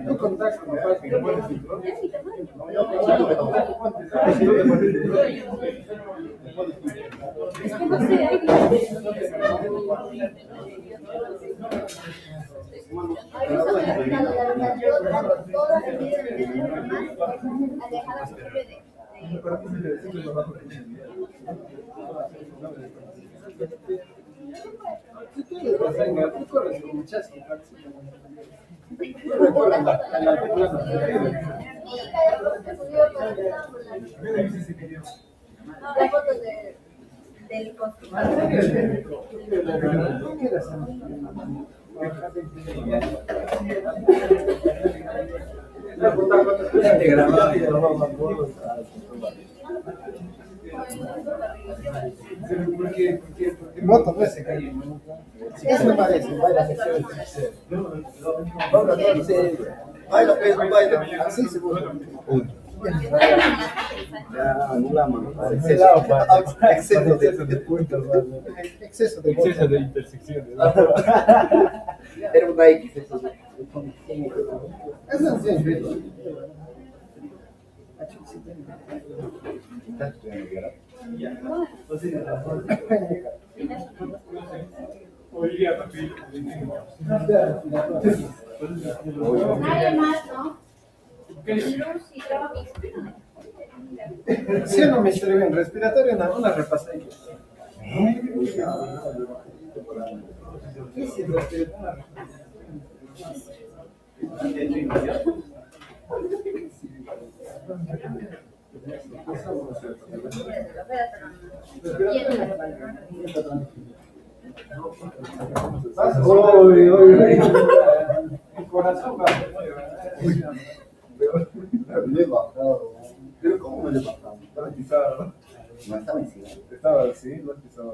No contacto con papá que no puedes ir. Es que no sé, hay la foto del constructor. Moto no se cae. Eso me parece, baila baila, baila, así se puede. Exceso de intersecciones. Era una X. Es sencillo. Nadie más, ¿no? Luz y Travis. Sí, no me estoy bien. Respiratorio, una repasa ahí. El corazón va. Le he bajado. Pero ¿cómo me le he bajado? Estaba pisado. No estaba encima. Estaba así, no pisaba.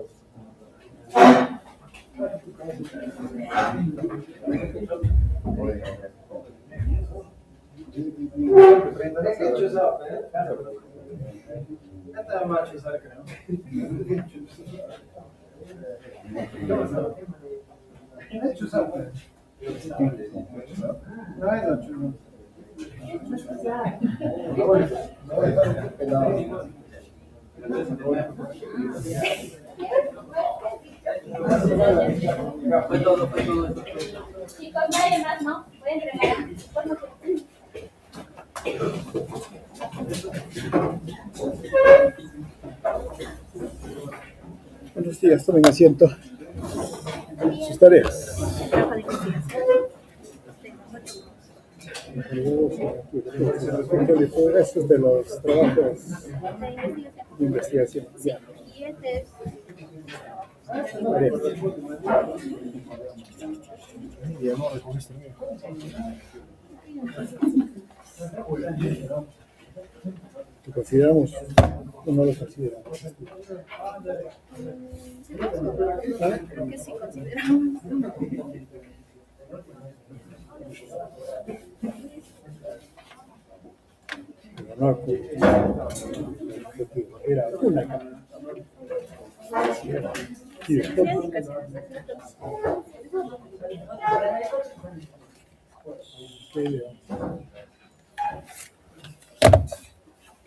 Está macho, ¿sabes? No es ocho, no. Fue todo. Chicos, nadie más, ¿no? Voy a entregar. Buenos días, tomen asiento. Sus tareas. Estos de los trabajos de investigación. Ya. Y este es. Ya no recogiste mío. ¿Lo consideramos o no lo consideramos? Creo que sí consideramos. No, era una cámara. Y después,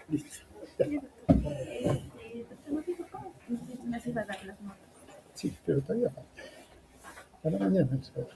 listo. Sí, pero todavía falta. Para mañana vamos a ver.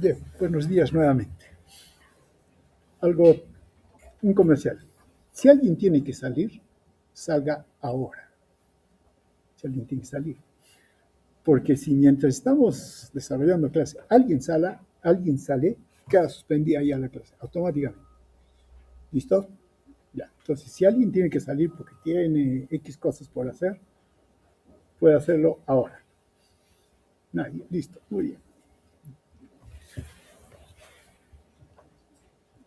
Bien, buenos días nuevamente. Un comercial. Si alguien tiene que salir, salga ahora. Si alguien tiene que salir. Porque si mientras estamos desarrollando clase, alguien sale, queda suspendida ya la clase, automáticamente. ¿Listo? Ya. Entonces, si alguien tiene que salir porque tiene X cosas por hacer, puede hacerlo ahora. Nadie. Listo. Muy bien.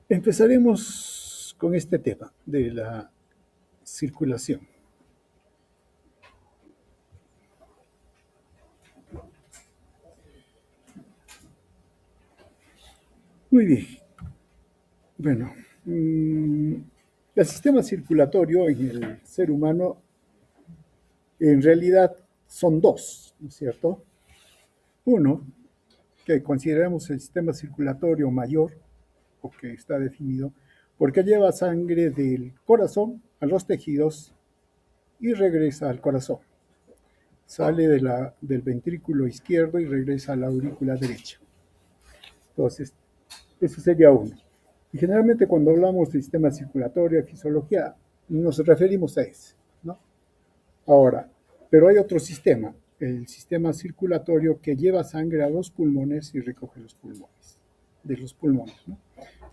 Empezaremos con este tema de la circulación. Muy bien. Bueno, el sistema circulatorio en el ser humano en realidad son dos, ¿no es cierto? Uno, que consideramos el sistema circulatorio mayor, o que está definido, porque lleva sangre del corazón a los tejidos y regresa al corazón. Sale del ventrículo izquierdo y regresa a la aurícula derecha. Entonces, eso sería uno. Y generalmente cuando hablamos de sistema circulatorio, de fisiología, nos referimos a ese, ¿no? Ahora, pero hay otro sistema, el sistema circulatorio que lleva sangre a los pulmones y recoge los pulmones, de los pulmones, ¿no?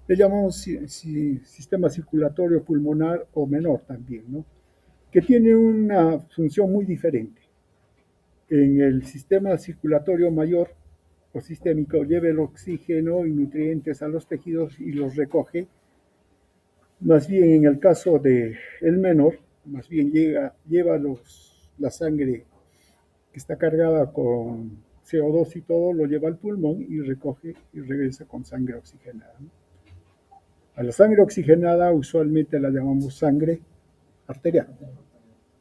Le llamamos sistema circulatorio pulmonar o menor también, ¿no? Que tiene una función muy diferente. En el sistema circulatorio mayor o sistémico lleva el oxígeno y nutrientes a los tejidos y los recoge. Más bien en el caso del menor, más bien lleva la sangre que está cargada con CO2 y todo, lo lleva al pulmón y recoge y regresa con sangre oxigenada, ¿no? A la sangre oxigenada usualmente la llamamos sangre arterial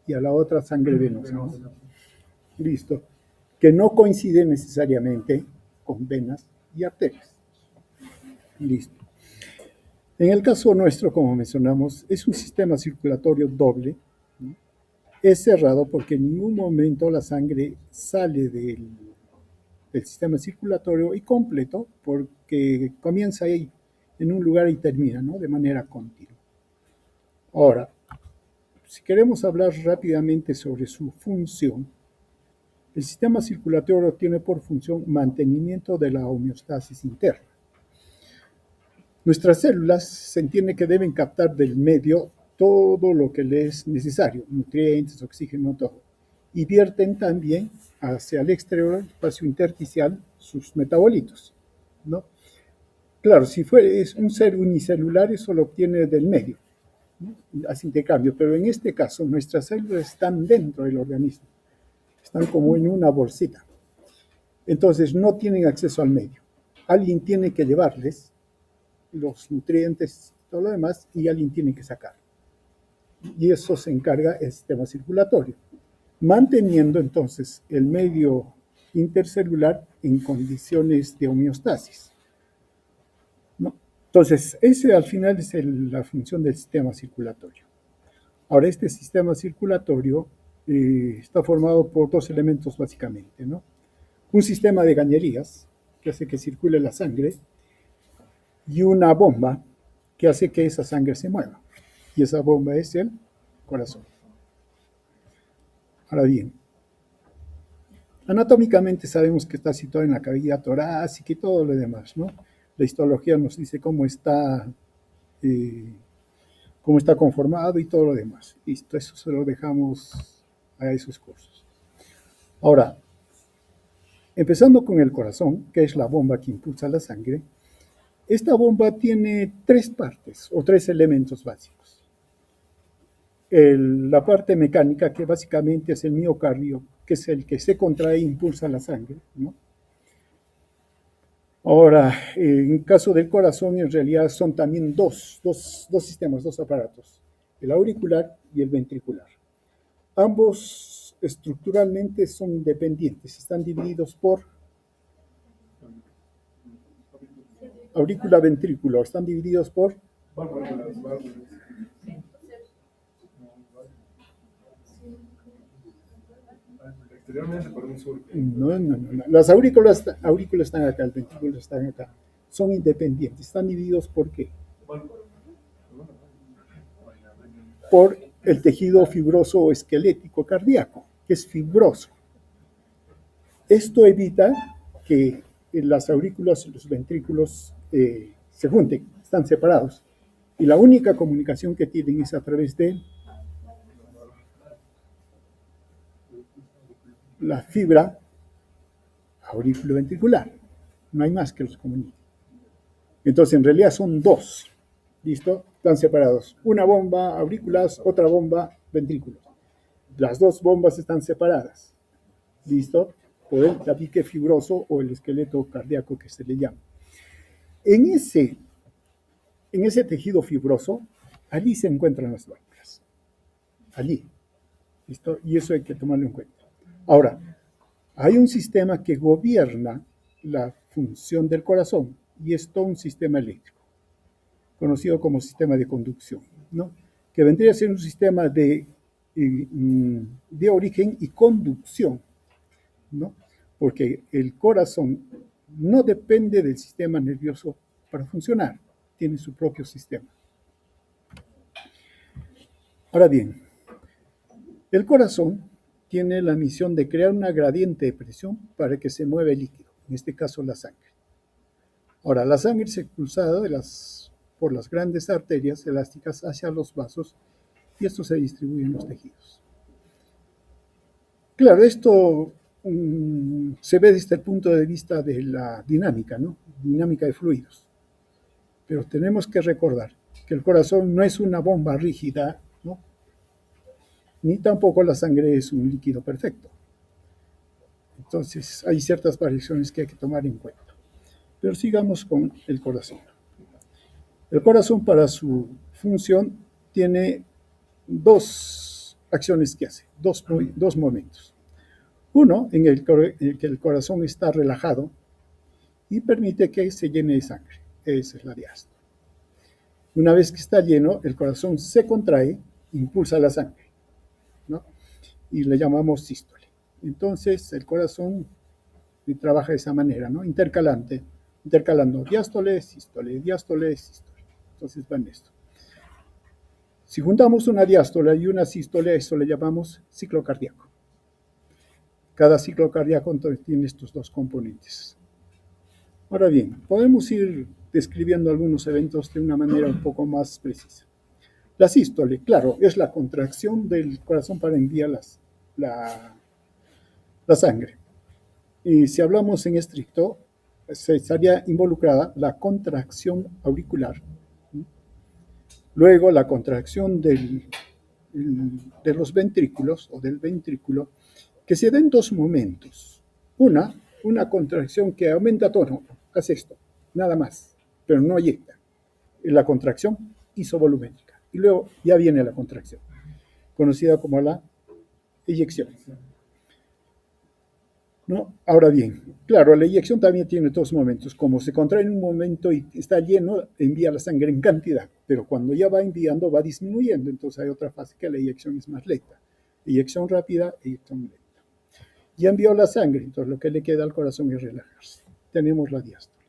y a la otra sangre venosa, ¿no? Listo. Que no coincide necesariamente con venas y arterias. Listo. En el caso nuestro, como mencionamos, es un sistema circulatorio doble, ¿no? Es cerrado porque en ningún momento la sangre sale del sistema circulatorio y completo, porque comienza ahí, en un lugar y termina, ¿no? De manera continua. Ahora, si queremos hablar rápidamente sobre su función, el sistema circulatorio tiene por función mantenimiento de la homeostasis interna. Nuestras células se entiende que deben captar del medio todo lo que les es necesario, nutrientes, oxígeno, todo. Y vierten también hacia el exterior, espacio intersticial, sus metabolitos, ¿no? Claro, si es un ser unicelular, eso lo obtiene del medio, ¿no? Hace intercambio, pero en este caso nuestras células están dentro del organismo, están como en una bolsita. Entonces no tienen acceso al medio. Alguien tiene que llevarles los nutrientes, todo lo demás, y alguien tiene que sacar. Y eso se encarga el sistema circulatorio, manteniendo entonces el medio intercelular en condiciones de homeostasis, ¿no? Entonces, ese al final es la función del sistema circulatorio. Ahora, este sistema circulatorio está formado por dos elementos básicamente, ¿no? Un sistema de cañerías que hace que circule la sangre y una bomba que hace que esa sangre se mueva. Y esa bomba es el corazón. Ahora bien, anatómicamente sabemos que está situado en la cavidad torácica y todo lo demás, ¿no? La histología nos dice cómo está conformado y todo lo demás. Listo, eso se lo dejamos a esos cursos. Ahora, empezando con el corazón, que es la bomba que impulsa la sangre, esta bomba tiene tres partes o tres elementos básicos. La parte mecánica, que básicamente es el miocardio, que es el que se contrae e impulsa la sangre, ¿no? Ahora, en caso del corazón, en realidad son también dos sistemas, dos aparatos, el auricular y el ventricular. Ambos estructuralmente son independientes, están divididos por aurícula ventrículo, están divididos por Posteriormente por un surco. No. Las aurículas están acá, el ventrículo están acá. Son independientes. Están divididos ¿por qué? Por el tejido fibroso o esquelético cardíaco, que es fibroso. Esto evita que las aurículas y los ventrículos se junten, están separados. Y la única comunicación que tienen es a través de la fibra auriculoventricular. No hay más que los comunique. Entonces, en realidad son dos. ¿Listo? Están separados. Una bomba auriculares, otra bomba ventrículos. Las dos bombas están separadas. ¿Listo? Por el tabique fibroso o el esqueleto cardíaco que se le llama. En ese tejido fibroso, allí se encuentran las válvulas. Allí. ¿Listo? Y eso hay que tomarlo en cuenta. Ahora, hay un sistema que gobierna la función del corazón y es todo un sistema eléctrico, conocido como sistema de conducción, ¿no? Que vendría a ser un sistema de origen y conducción, ¿no? Porque el corazón no depende del sistema nervioso para funcionar, tiene su propio sistema. Ahora bien, el corazón tiene la misión de crear una gradiente de presión para que se mueva el líquido, en este caso la sangre. Ahora, la sangre es expulsada por las grandes arterias elásticas hacia los vasos y esto se distribuye en los tejidos. Claro, esto se ve desde el punto de vista de la dinámica, ¿no? Dinámica de fluidos. Pero tenemos que recordar que el corazón no es una bomba rígida, ¿no? Ni tampoco la sangre es un líquido perfecto. Entonces, hay ciertas variaciones que hay que tomar en cuenta. Pero sigamos con el corazón. El corazón, para su función, tiene dos acciones que hace, dos momentos. Uno, en el que el corazón está relajado y permite que se llene de sangre. Esa es la diástole. Una vez que está lleno, el corazón se contrae, impulsa la sangre, ¿no? Y le llamamos sístole. Entonces, el corazón trabaja de esa manera, ¿no? Intercalando diástole, sístole, diástole, sístole. Entonces va en esto. Si juntamos una diástole y una sístole, a eso le llamamos ciclo cardíaco. Cada ciclo cardíaco entonces tiene estos dos componentes. Ahora bien, podemos ir describiendo algunos eventos de una manera un poco más precisa. La sístole, claro, es la contracción del corazón para enviar la sangre. Y si hablamos en estricto, se estaría involucrada la contracción auricular. Luego la contracción de los ventrículos o del ventrículo, que se da en dos momentos. Una contracción que aumenta tono, hace esto, nada más, pero no eyecta. La contracción isovolumétrica. Y luego ya viene la contracción, conocida como la eyección, ¿no? Ahora bien, claro, la eyección también tiene dos momentos. Como se contrae en un momento y está lleno, envía la sangre en cantidad, pero cuando ya va enviando, va disminuyendo. Entonces hay otra fase que la eyección es más lenta. Eyección rápida, eyección lenta. Ya envió la sangre, entonces lo que le queda al corazón es relajarse. Tenemos la diástole.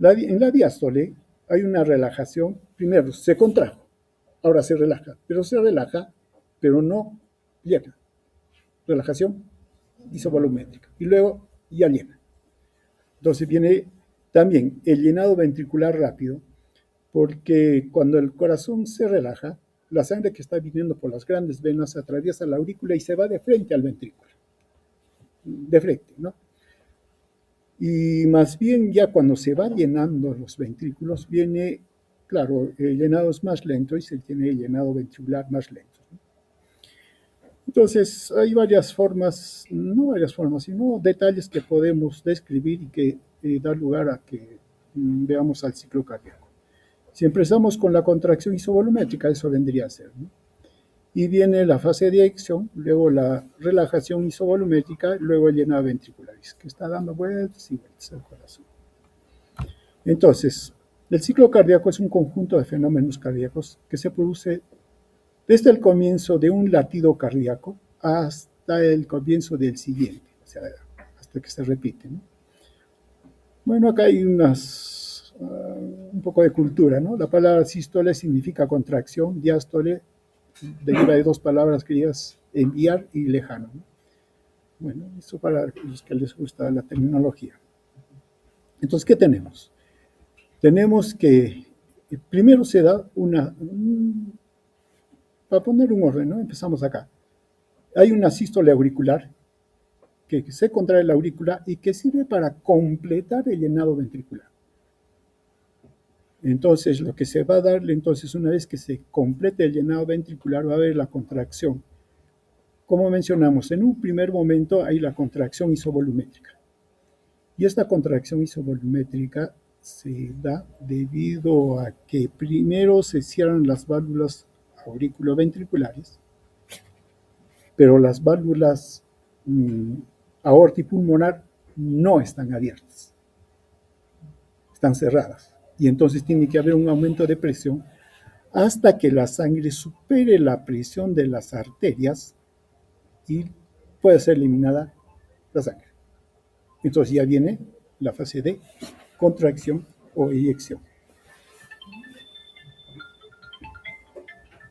En la diástole hay una relajación. Primero se contrajo, ahora se relaja, pero no llena. Relajación isovolumétrica. Y luego ya llena. Entonces viene también el llenado ventricular rápido, porque cuando el corazón se relaja, la sangre que está viniendo por las grandes venas atraviesa la aurícula y se va de frente al ventrículo. De frente, ¿no? Y más bien ya cuando se va llenando los ventrículos, viene, claro, llenados más lentos y se tiene llenado ventricular más lento. Entonces, hay varias formas, no varias formas, sino detalles que podemos describir y que dan lugar a que veamos al ciclo cardíaco. Si empezamos con la contracción isovolumétrica, eso vendría a ser, ¿no? Y viene la fase de eyección, luego la relajación isovolumétrica, luego el llenado ventricularis, que está dando vueltas y vueltas al corazón. Entonces, el ciclo cardíaco es un conjunto de fenómenos cardíacos que se produce desde el comienzo de un latido cardíaco hasta hasta el comienzo del siguiente, o sea, hasta que se repite, ¿no? Bueno, acá hay un poco de cultura, ¿no? La palabra sístole significa contracción, diástole deriva de dos palabras queridas, enviar y lejano, ¿no? Bueno, eso para los que les gusta la terminología. Entonces, ¿qué tenemos? Tenemos que primero se da para poner un orden, ¿no? Empezamos acá. Hay una sístole auricular que se contrae la aurícula y que sirve para completar el llenado ventricular. Entonces, lo que se va a darle, entonces, una vez que se complete el llenado ventricular, va a haber la contracción. Como mencionamos, en un primer momento hay la contracción isovolumétrica. Y esta contracción isovolumétrica se da debido a que primero se cierran las válvulas auriculoventriculares, pero las válvulas aorta y pulmonar no están abiertas, están cerradas. Y entonces tiene que haber un aumento de presión hasta que la sangre supere la presión de las arterias y pueda ser eliminada la sangre. Entonces ya viene la fase de contracción o eyección.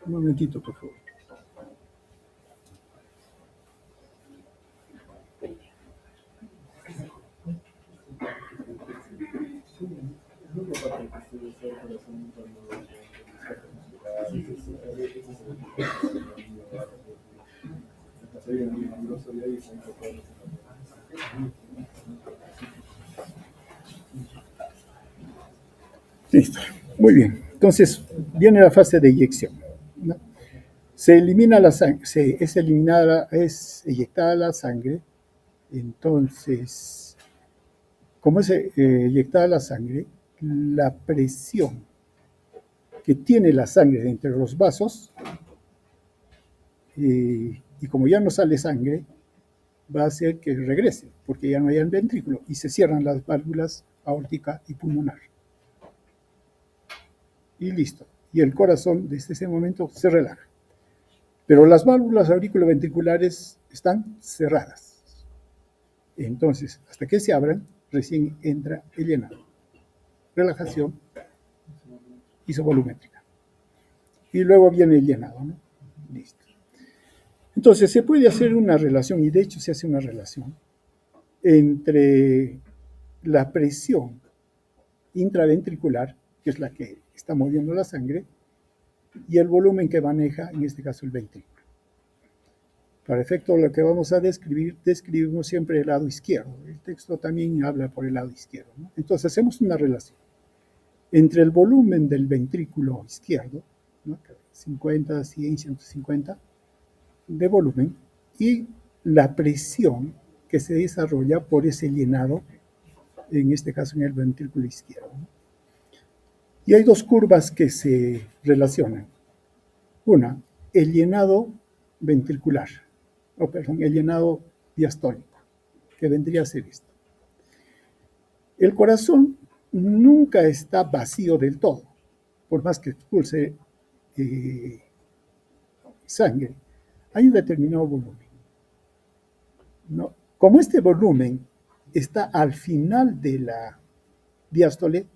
Un momentito, por favor. Listo, muy bien. Entonces viene la fase de eyección, ¿no? Se elimina la sangre, es eyectada la sangre. Entonces, como es eyectada la sangre, la presión que tiene la sangre entre los vasos, y como ya no sale sangre, va a hacer que regrese, porque ya no hay el ventrículo y se cierran las válvulas aórtica y pulmonar. Y listo. Y el corazón desde ese momento se relaja. Pero las válvulas auriculoventriculares están cerradas. Entonces, hasta que se abran, recién entra el llenado. Relajación isovolumétrica. Y luego viene el llenado, ¿no? Listo. Entonces, se puede hacer una relación, y de hecho se hace una relación, entre la presión intraventricular, que es la que está moviendo la sangre, y el volumen que maneja, en este caso, el ventrículo. Para efecto de lo que vamos a describir, describimos siempre el lado izquierdo. El texto también habla por el lado izquierdo, ¿no? Entonces hacemos una relación entre el volumen del ventrículo izquierdo, ¿no? 50, 100, 150 de volumen, y la presión que se desarrolla por ese llenado, en este caso en el ventrículo izquierdo, ¿no? Y hay dos curvas que se relacionan. Una, el llenado ventricular, el llenado diastólico, que vendría a ser esto. El corazón nunca está vacío del todo, por más que expulse sangre. Hay un determinado volumen, ¿no? Como este volumen está al final de la diástole,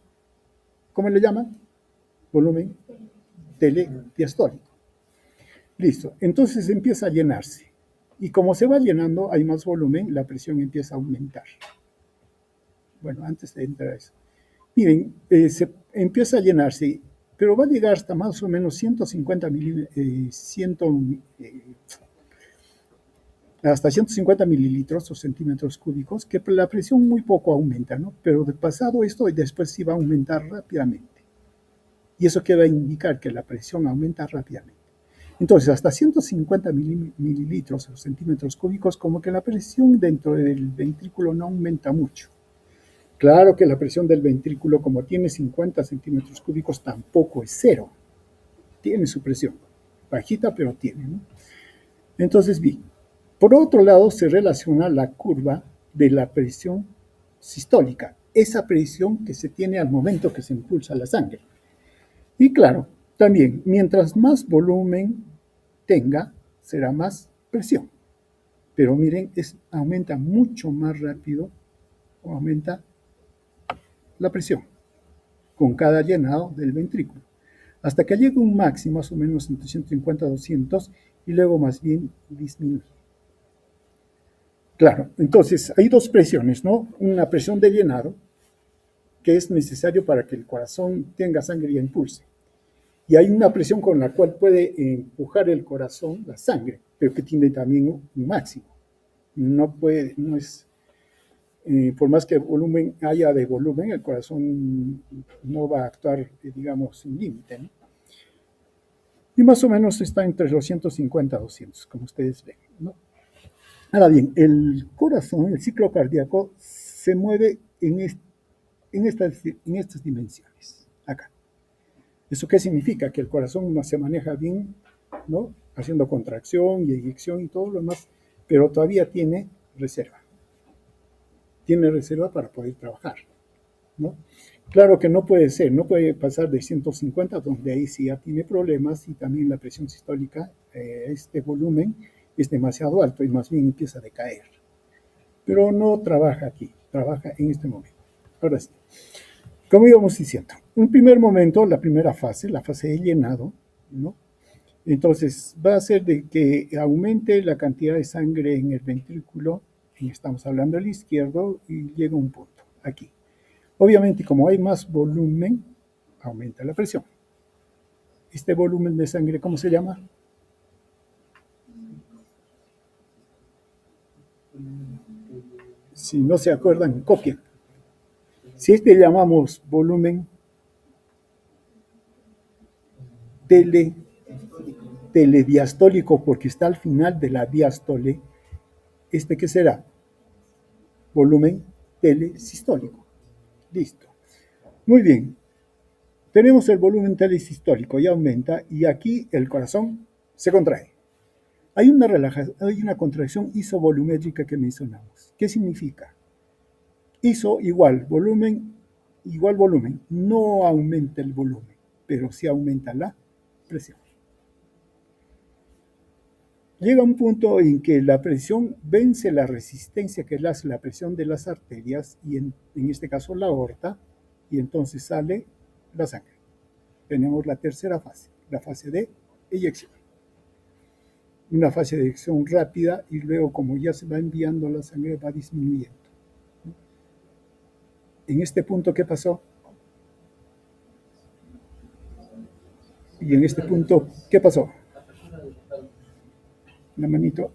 ¿cómo le llaman? Volumen telediastólico. Listo, entonces empieza a llenarse. Y como se va llenando, hay más volumen, la presión empieza a aumentar. Bueno, antes de entrar a eso. Miren, se empieza a llenarse, pero va a llegar hasta más o menos 150 hasta 150 mililitros o centímetros cúbicos, que la presión muy poco aumenta, ¿no? Pero de pasado esto, después sí va a aumentar rápidamente. Y eso que va a indicar que la presión aumenta rápidamente. Entonces, hasta 150 mililitros o centímetros cúbicos, como que la presión dentro del ventrículo no aumenta mucho. Claro que la presión del ventrículo, como tiene 50 centímetros cúbicos, tampoco es cero. Tiene su presión. Bajita, pero tiene, ¿no? Entonces, bien. Por otro lado, se relaciona la curva de la presión sistólica, esa presión que se tiene al momento que se impulsa la sangre. Y claro, también, mientras más volumen tenga, será más presión. Pero miren, aumenta mucho más rápido o aumenta la presión con cada llenado del ventrículo, hasta que llega un máximo más o menos entre 150 a 200 y luego más bien disminuye. Claro, entonces hay dos presiones, ¿no? Una presión de llenado, que es necesario para que el corazón tenga sangre y impulse. Y hay una presión con la cual puede empujar el corazón, la sangre, pero que tiene también un máximo. No es, por más que volumen haya de volumen, el corazón no va a actuar, digamos, sin límite, ¿no? Y más o menos está entre los 150 a 200, como ustedes ven, ¿no? Ahora bien, el corazón, el ciclo cardíaco, se mueve en estas dimensiones, acá. ¿Eso qué significa? Que el corazón se maneja bien, ¿no? Haciendo contracción y eyección y todo lo demás, pero todavía tiene reserva. Tiene reserva para poder trabajar, ¿no? Claro que no puede ser, no puede pasar de 150, donde ahí sí ya tiene problemas, y también la presión sistólica, este volumen es demasiado alto y más bien empieza a decaer. Pero no trabaja aquí, trabaja en este momento. Ahora sí, como íbamos diciendo, en primer momento, la primera fase, la fase de llenado, ¿no? Entonces va a hacer de que aumente la cantidad de sangre en el ventrículo, y estamos hablando del izquierdo, y llega a un punto, aquí. Obviamente, como hay más volumen, aumenta la presión. Este volumen de sangre, ¿cómo se llama? Si no se acuerdan, copien. Si este llamamos volumen telediastólico, porque está al final de la diástole, ¿este qué será? Volumen telesistólico. Listo. Muy bien. Tenemos el volumen telesistólico y aumenta, y aquí el corazón se contrae. Hay una contracción isovolumétrica que mencionamos. ¿Qué significa? Iso igual volumen, igual volumen. No aumenta el volumen, pero sí aumenta la presión. Llega un punto en que la presión vence la resistencia que hace la presión de las arterias, y en este caso la aorta, y entonces sale la sangre. Tenemos la tercera fase, la fase de eyección. Una fase de eyección rápida, y luego, como ya se va enviando la sangre, va disminuyendo. En este punto, ¿qué pasó? Y en este punto, ¿qué pasó? La manito.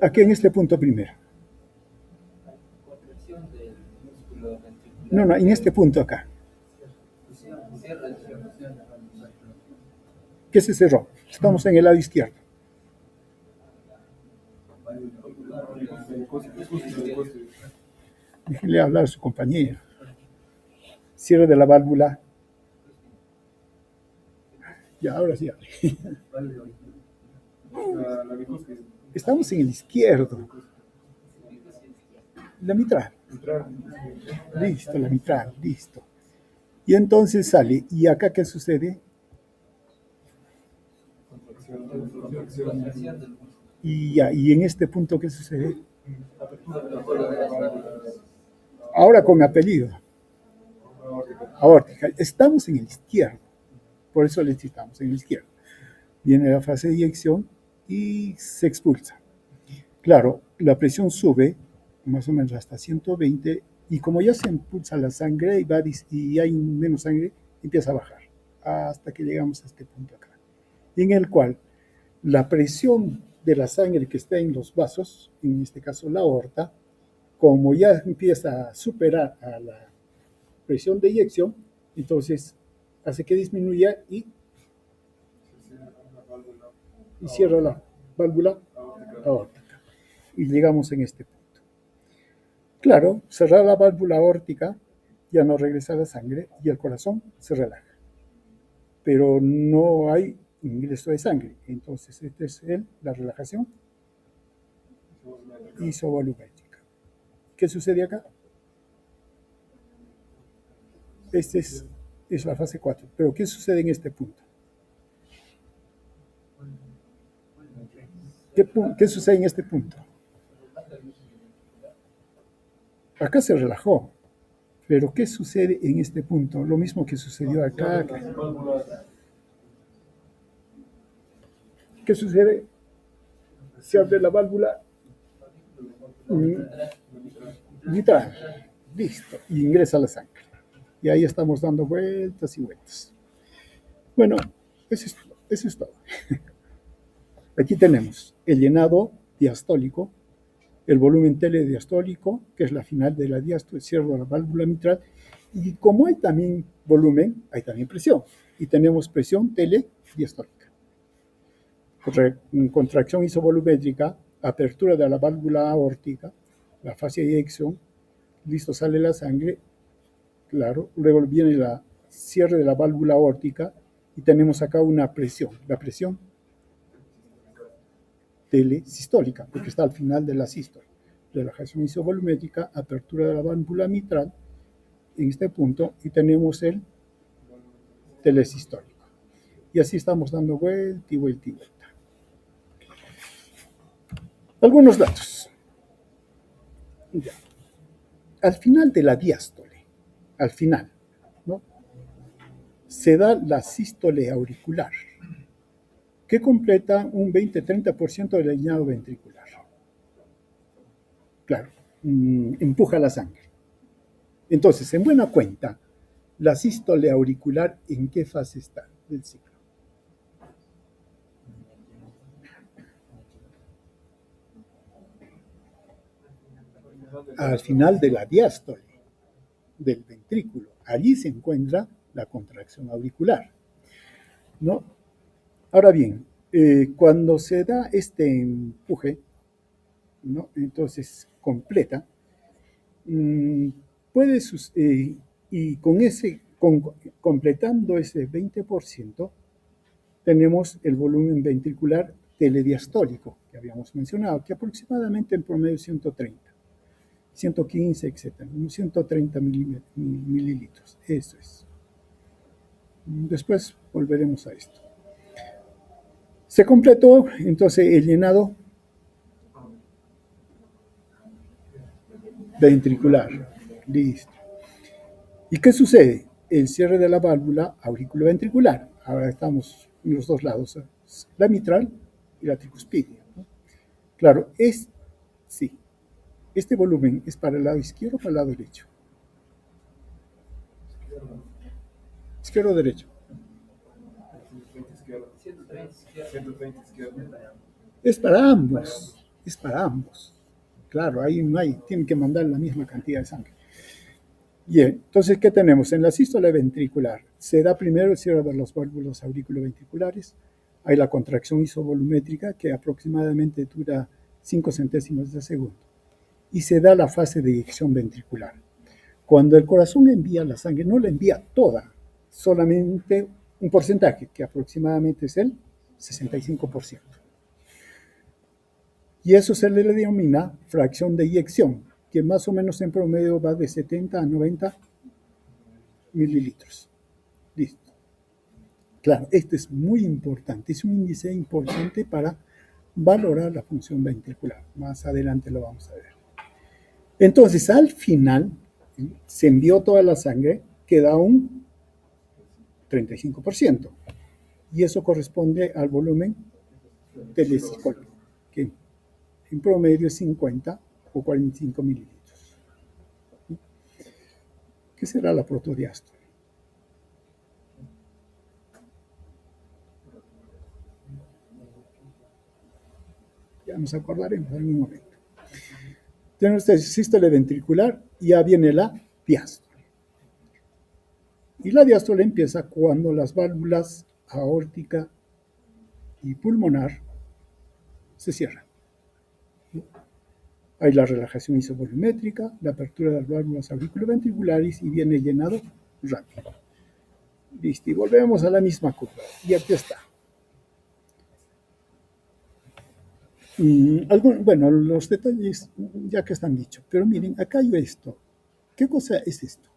Aquí en este punto primero. No, en este punto acá. ¿Qué se cerró? Estamos en el lado izquierdo. Déjenle hablar a su compañero. Cierre de la válvula. Ya, ahora sí. Estamos en el izquierdo. La mitral. Listo, la mitral, listo. Y entonces sale. ¿Y acá qué sucede? Y en este punto, ¿qué sucede? Ahora con apellido. Aórtica. Estamos en el izquierdo. Por eso le citamos en el izquierdo. Viene la fase de eyección y se expulsa. Claro, la presión sube más o menos hasta 120, y como ya se impulsa la sangre y hay menos sangre, empieza a bajar hasta que llegamos a este punto acá, en el cual la presión de la sangre que está en los vasos, en este caso la aorta, como ya empieza a superar a la presión de eyección, entonces hace que disminuya y cierra la válvula aórtica. Y llegamos en este punto. Claro, cerrar la válvula aórtica, ya no regresa la sangre y el corazón se relaja. Pero no hay ingreso de sangre. Entonces, esta es la relajación isovolumétrica. ¿Qué sucede acá? Esta es la fase 4. Pero ¿qué sucede en este punto? ¿Qué sucede en este punto? Acá se relajó, pero ¿qué sucede en este punto? Lo mismo que sucedió acá. ¿Qué sucede? Se abre la válvula mitral, listo, y ingresa la sangre. Y ahí estamos dando vueltas y vueltas. Bueno, eso es todo. Aquí tenemos el llenado diastólico, el volumen telediastólico, que es la final de la diástole, cierro la válvula mitral, y como hay también volumen, hay también presión, y tenemos presión telediastólica. Contracción isovolumétrica, apertura de la válvula aórtica, la fase de eyección, listo, sale la sangre, claro, luego viene el cierre de la válvula aórtica, y tenemos acá una presión, la presión telesistólica, porque está al final de la sístole. Relajación isovolumétrica, apertura de la válvula mitral, en este punto, y tenemos el telesistólico. Y así estamos dando vuelta y vuelta y vuelta. Algunos datos. Ya. Al final de la diástole, al final, ¿no?, se da la sístole auricular, que completa un 20-30% del llenado ventricular. Claro, empuja la sangre. Entonces, en buena cuenta, la sístole auricular, ¿en qué fase está del ciclo? Al final de la diástole del ventrículo. Allí se encuentra la contracción auricular, ¿no? Ahora bien, cuando se da este empuje, ¿no?, entonces completa, puede y completando ese 20%, tenemos el volumen ventricular telediastólico que habíamos mencionado, que aproximadamente en promedio 130, 115, etcétera, unos 130 mililitros. Eso es. Después volveremos a esto. Se completó entonces el llenado ventricular. Listo. ¿Y qué sucede? El cierre de la válvula auriculoventricular. Ahora estamos en los dos lados, la mitral y la tricuspidia, ¿no? Claro, sí. Este volumen es para el lado izquierdo o para el lado derecho. Izquierdo o derecho. 130 izquierda. Es para ambos. Es para ambos. Claro, ahí no hay, tienen que mandar la misma cantidad de sangre. Bien, entonces, ¿qué tenemos? En la sístole ventricular se da primero el cierre de las válvulas auriculoventriculares, hay la contracción isovolumétrica que aproximadamente dura 5 centésimos de segundo, y se da la fase de eyección ventricular. Cuando el corazón envía la sangre, no la envía toda, solamente un porcentaje, que aproximadamente es el 65%. Y eso se le denomina fracción de eyección, que más o menos en promedio va de 70 a 90 mililitros. Listo. Claro, este es muy importante, es un índice importante para valorar la función ventricular. Más adelante lo vamos a ver. Entonces, al final, se envió toda la sangre, queda un 35%. Y eso corresponde al volumen telesistólico, que en promedio es 50 o 45 mililitros. ¿Qué será la protodiástole? Ya nos acordaremos en un momento. Tenemos esta sístole ventricular y ya viene la diástole. Y la diástole empieza cuando las válvulas aórtica y pulmonar se cierran. Hay la relajación isovolumétrica, la apertura de las válvulas auriculoventriculares y viene llenado rápido. Listo, y volvemos a la misma curva. Y aquí está. Bueno, los detalles ya que están dichos, pero miren, acá hay esto. ¿Qué cosa es esto?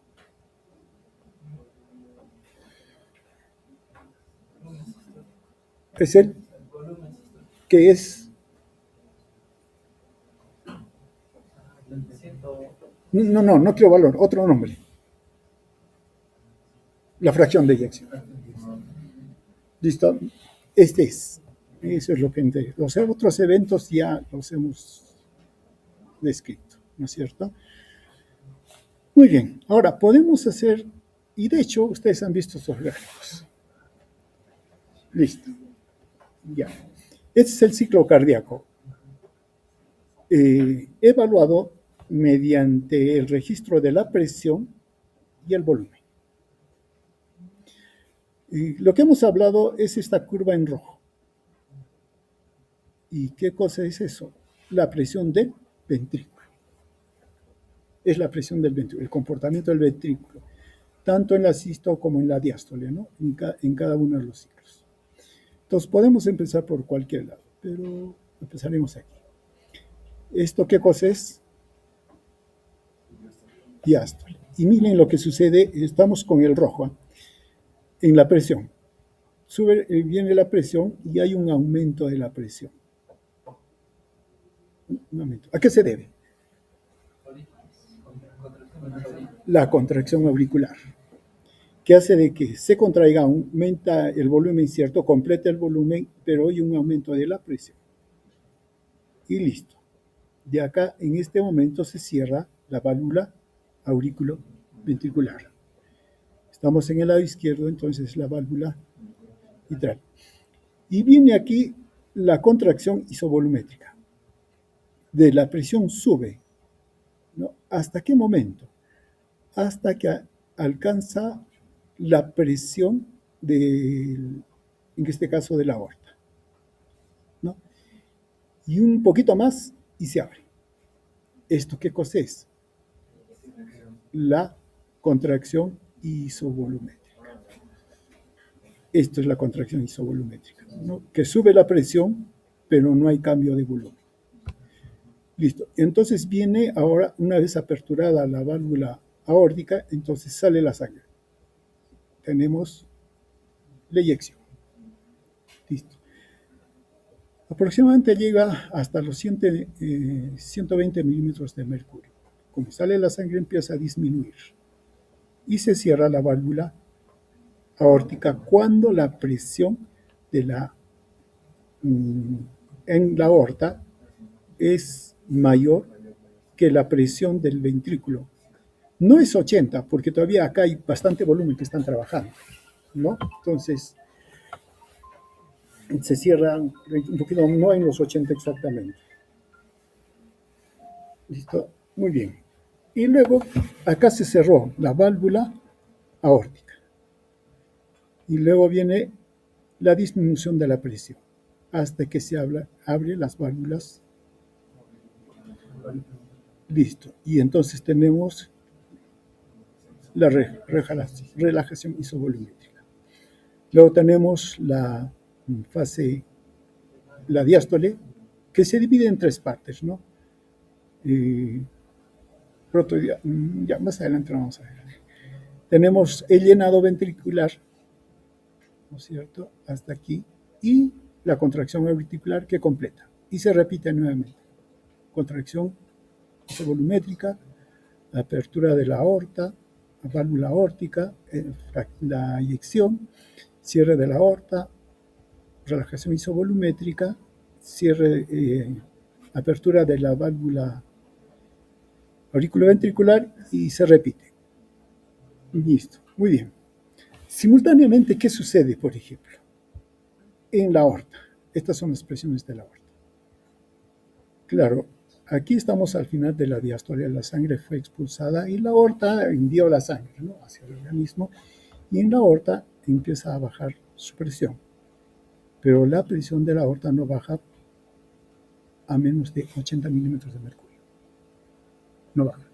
Es el que es No quiero valor, otro nombre. La fracción de eyección. ¿Listo? Este es. Eso es lo que entiendo. Los otros eventos ya los hemos descrito, ¿no es cierto? Muy bien. Ahora, podemos hacer, y de hecho, ustedes han visto estos gráficos. Listo. Ya. Este es el ciclo cardíaco. Evaluado mediante el registro de la presión y el volumen. Y lo que hemos hablado es esta curva en rojo. ¿Y qué cosa es eso? La presión del ventrículo. Es la presión del ventrículo, el comportamiento del ventrículo, tanto en la sístole como en la diástole, ¿no? En cada uno de los ciclos. Entonces podemos empezar por cualquier lado, pero empezaremos aquí. ¿Esto qué cosa es? Diástole. Y miren lo que sucede, estamos con el rojo, ¿eh? En la presión. Viene la presión y hay un aumento de la presión. Un aumento. ¿A qué se debe? La contracción auricular, que hace de que se contraiga, aumenta el volumen, cierto, completa el volumen, pero hay un aumento de la presión. Y listo. De acá, en este momento, se cierra la válvula auriculoventricular. Estamos en el lado izquierdo, entonces la válvula mitral. Y viene aquí la contracción isovolumétrica. De la presión sube, ¿no? ¿Hasta qué momento? Hasta que alcanza la presión en este caso de la aorta, ¿no? Y un poquito más y se abre. ¿Esto qué cosa es? La contracción isovolumétrica. Esto es la contracción isovolumétrica, ¿no? Que sube la presión, pero no hay cambio de volumen. Listo. Entonces viene ahora, una vez aperturada la válvula aórtica, entonces sale la sangre. Tenemos la eyección. Listo. Aproximadamente llega hasta los 120 milímetros de mercurio. Como sale la sangre, empieza a disminuir y se cierra la válvula aórtica cuando la presión en la aorta es mayor que la presión del ventrículo. No es 80, porque todavía acá hay bastante volumen que están trabajando, ¿no? Entonces, se cierra un poquito, no en los 80 exactamente. ¿Listo? Muy bien. Y luego, acá se cerró la válvula aórtica. Y luego viene la disminución de la presión, hasta que se abre las válvulas. Listo. Y entonces tenemos la relajación isovolumétrica. Luego tenemos la fase, la diástole, que se divide en tres partes, ¿no? Ya más adelante vamos a ver. Tenemos el llenado ventricular, ¿no es cierto? Hasta aquí. Y la contracción auricular que completa. Y se repite nuevamente. Contracción isovolumétrica, apertura de la aorta, la válvula aórtica, la eyección, cierre de la aorta, relajación isovolumétrica, apertura de la válvula auriculoventricular y se repite. Listo, muy bien. Simultáneamente, ¿qué sucede, por ejemplo? En la aorta. Estas son las presiones de la aorta. Claro, aquí estamos al final de la diástole, la sangre fue expulsada y la aorta envió la sangre, ¿no?, hacia el organismo, y en la aorta empieza a bajar su presión. Pero la presión de la aorta no baja a menos de 80 milímetros de mercurio. No baja.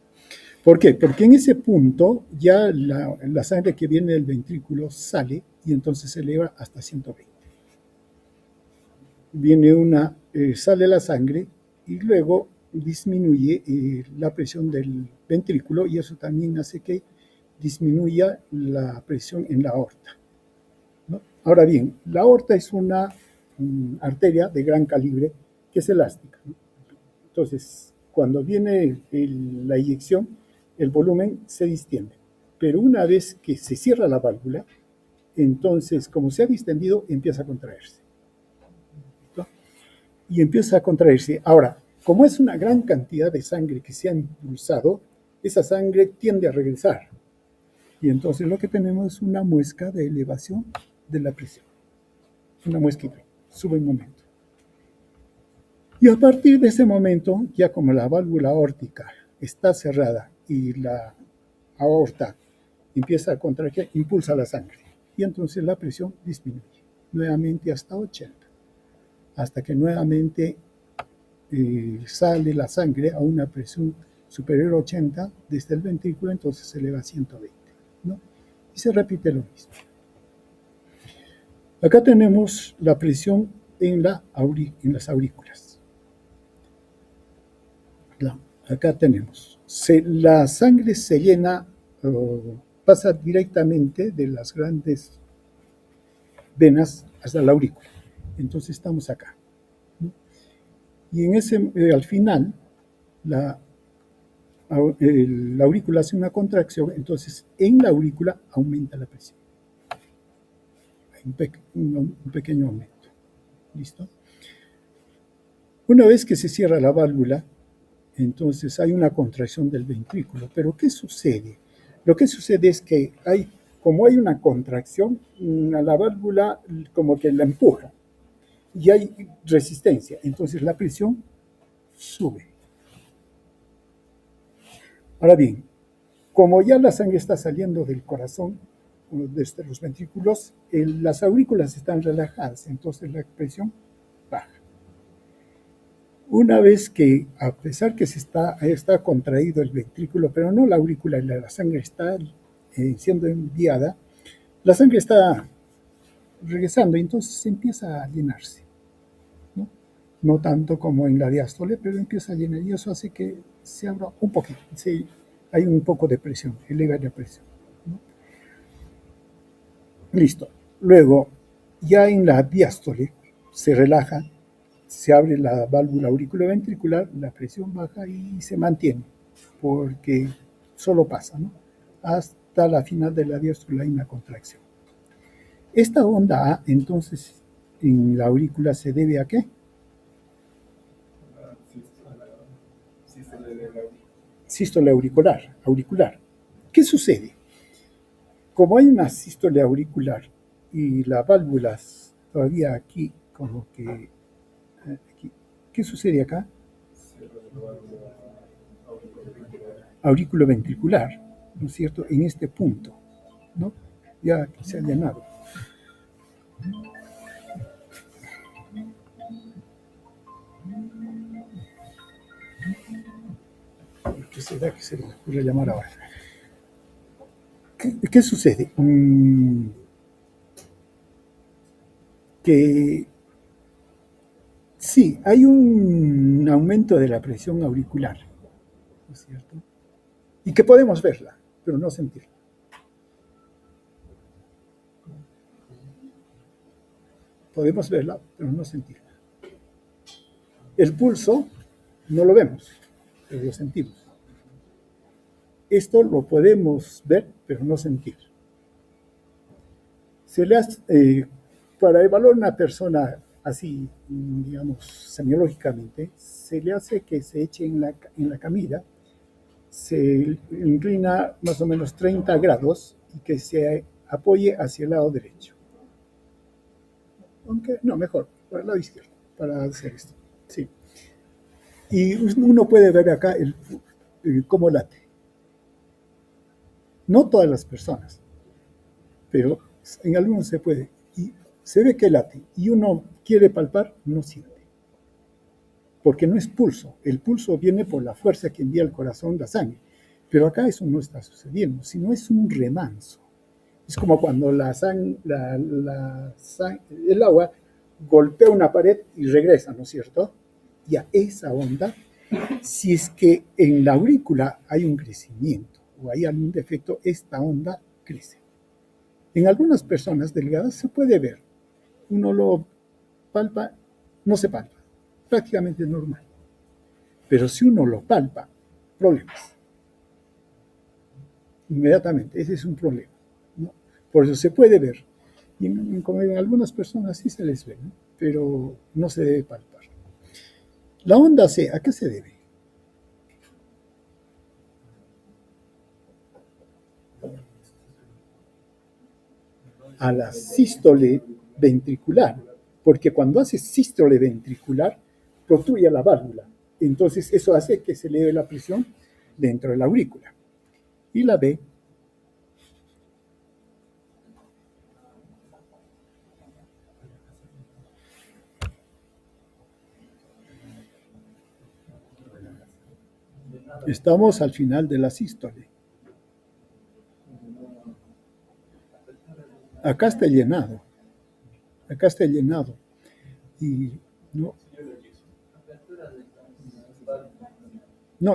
¿Por qué? Porque en ese punto ya la sangre que viene del ventrículo sale y entonces se eleva hasta 120. Sale la sangre y luego disminuye la presión del ventrículo y eso también hace que disminuya la presión en la aorta, ¿no? Ahora bien, la aorta es una arteria de gran calibre que es elástica, ¿no? Entonces, cuando viene la eyección, el volumen se distiende. Pero una vez que se cierra la válvula, entonces, como se ha distendido, empieza a contraerse. ¿No? Y empieza a contraerse. Ahora, como es una gran cantidad de sangre que se ha impulsado, esa sangre tiende a regresar. Y entonces lo que tenemos es una muesca de elevación de la presión. Una muesquita, sube un momento. Y a partir de ese momento, ya como la válvula aórtica está cerrada y la aorta empieza a contraer, impulsa la sangre. Y entonces la presión disminuye nuevamente hasta 80, hasta que nuevamente sale la sangre a una presión superior a 80 desde el ventrículo, entonces se eleva a 120, ¿no? Y se repite lo mismo. Acá tenemos la presión en las aurículas. Acá tenemos, la sangre se llena, pasa directamente de las grandes venas hasta la aurícula. Entonces estamos acá, ¿no? Y al final, la aurícula hace una contracción, entonces en la aurícula aumenta la presión. Hay un pequeño aumento. ¿Listo? Una vez que se cierra la válvula, entonces hay una contracción del ventrículo. Pero ¿qué sucede? Lo que sucede es que como hay una contracción, a la válvula como que la empuja y hay resistencia. Entonces la presión sube. Ahora bien, como ya la sangre está saliendo del corazón, desde los ventrículos, las aurículas están relajadas, entonces la presión baja. Una vez que, a pesar que está contraído el ventrículo, pero no la aurícula, la sangre está siendo enviada, la sangre está regresando y entonces empieza a llenarse, ¿no? No tanto como en la diástole, pero empieza a llenar y eso hace que se abra un poquito, hay un poco de presión, eleva la presión, ¿no? Listo. Luego, ya en la diástole se relaja, se abre la válvula auriculoventricular, la presión baja y se mantiene, porque solo pasa, ¿no? Hasta la final de la diástole hay una contracción. Esta onda A, entonces, en la aurícula se debe ¿a qué? Sístole auricular. ¿Qué sucede? Como hay una sístole auricular y las válvulas todavía aquí, como que aquí, ¿qué sucede acá? Auriculoventricular, ¿no es cierto? En este punto, ¿no? Ya se ha llenado. ¿Qué será que se le ocurre llamar ahora? ¿Qué sucede? Que sí, hay un aumento de la presión auricular, ¿no es cierto? Y que podemos verla, pero no sentirla. Podemos verla, pero no sentirla. El pulso no lo vemos, pero lo sentimos. Esto lo podemos ver, pero no sentir. Para evaluar a una persona así, digamos, semiológicamente, se le hace que se eche en la camilla, se inclina más o menos 30 grados y que se apoye hacia el lado derecho. Aunque, no, mejor, por el lado izquierdo, para hacer esto. Sí. Y uno puede ver acá cómo late. No todas las personas, pero en algunos se puede. Y se ve que late. Y uno quiere palpar, no siente. Porque no es pulso. El pulso viene por la fuerza que envía el corazón la sangre. Pero acá eso no está sucediendo, sino es un remanso. Es como cuando el agua golpea una pared y regresa, ¿no es cierto? Y a esa onda, si es que en la aurícula hay un crecimiento o hay algún defecto, esta onda crece. En algunas personas delgadas se puede ver. Uno lo palpa, no se palpa, prácticamente normal. Pero si uno lo palpa, problemas. inmediatamente. Ese es un problema, ¿no? Por eso se puede ver. Y como en algunas personas sí se les ve, ¿no? Pero no se debe palpar. La onda C, ¿a qué se debe? A la sístole ventricular, porque cuando hace sístole ventricular, protruye la válvula. Entonces eso hace que se eleve la presión dentro de la aurícula. Y la B, estamos al final de la sístole. Acá está llenado. Acá está llenado. Y no,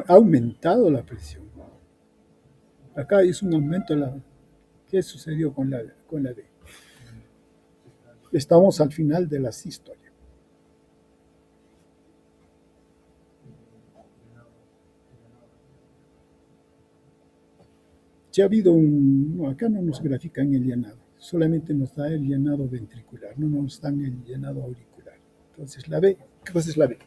ha aumentado la presión. Acá es un aumento. ¿Qué sucedió con la D? Estamos al final de la sístole. Ya ha habido acá no nos grafican el llenado, solamente nos da el llenado ventricular, no nos dan el llenado auricular. Entonces la B, ¿qué cosa es la B?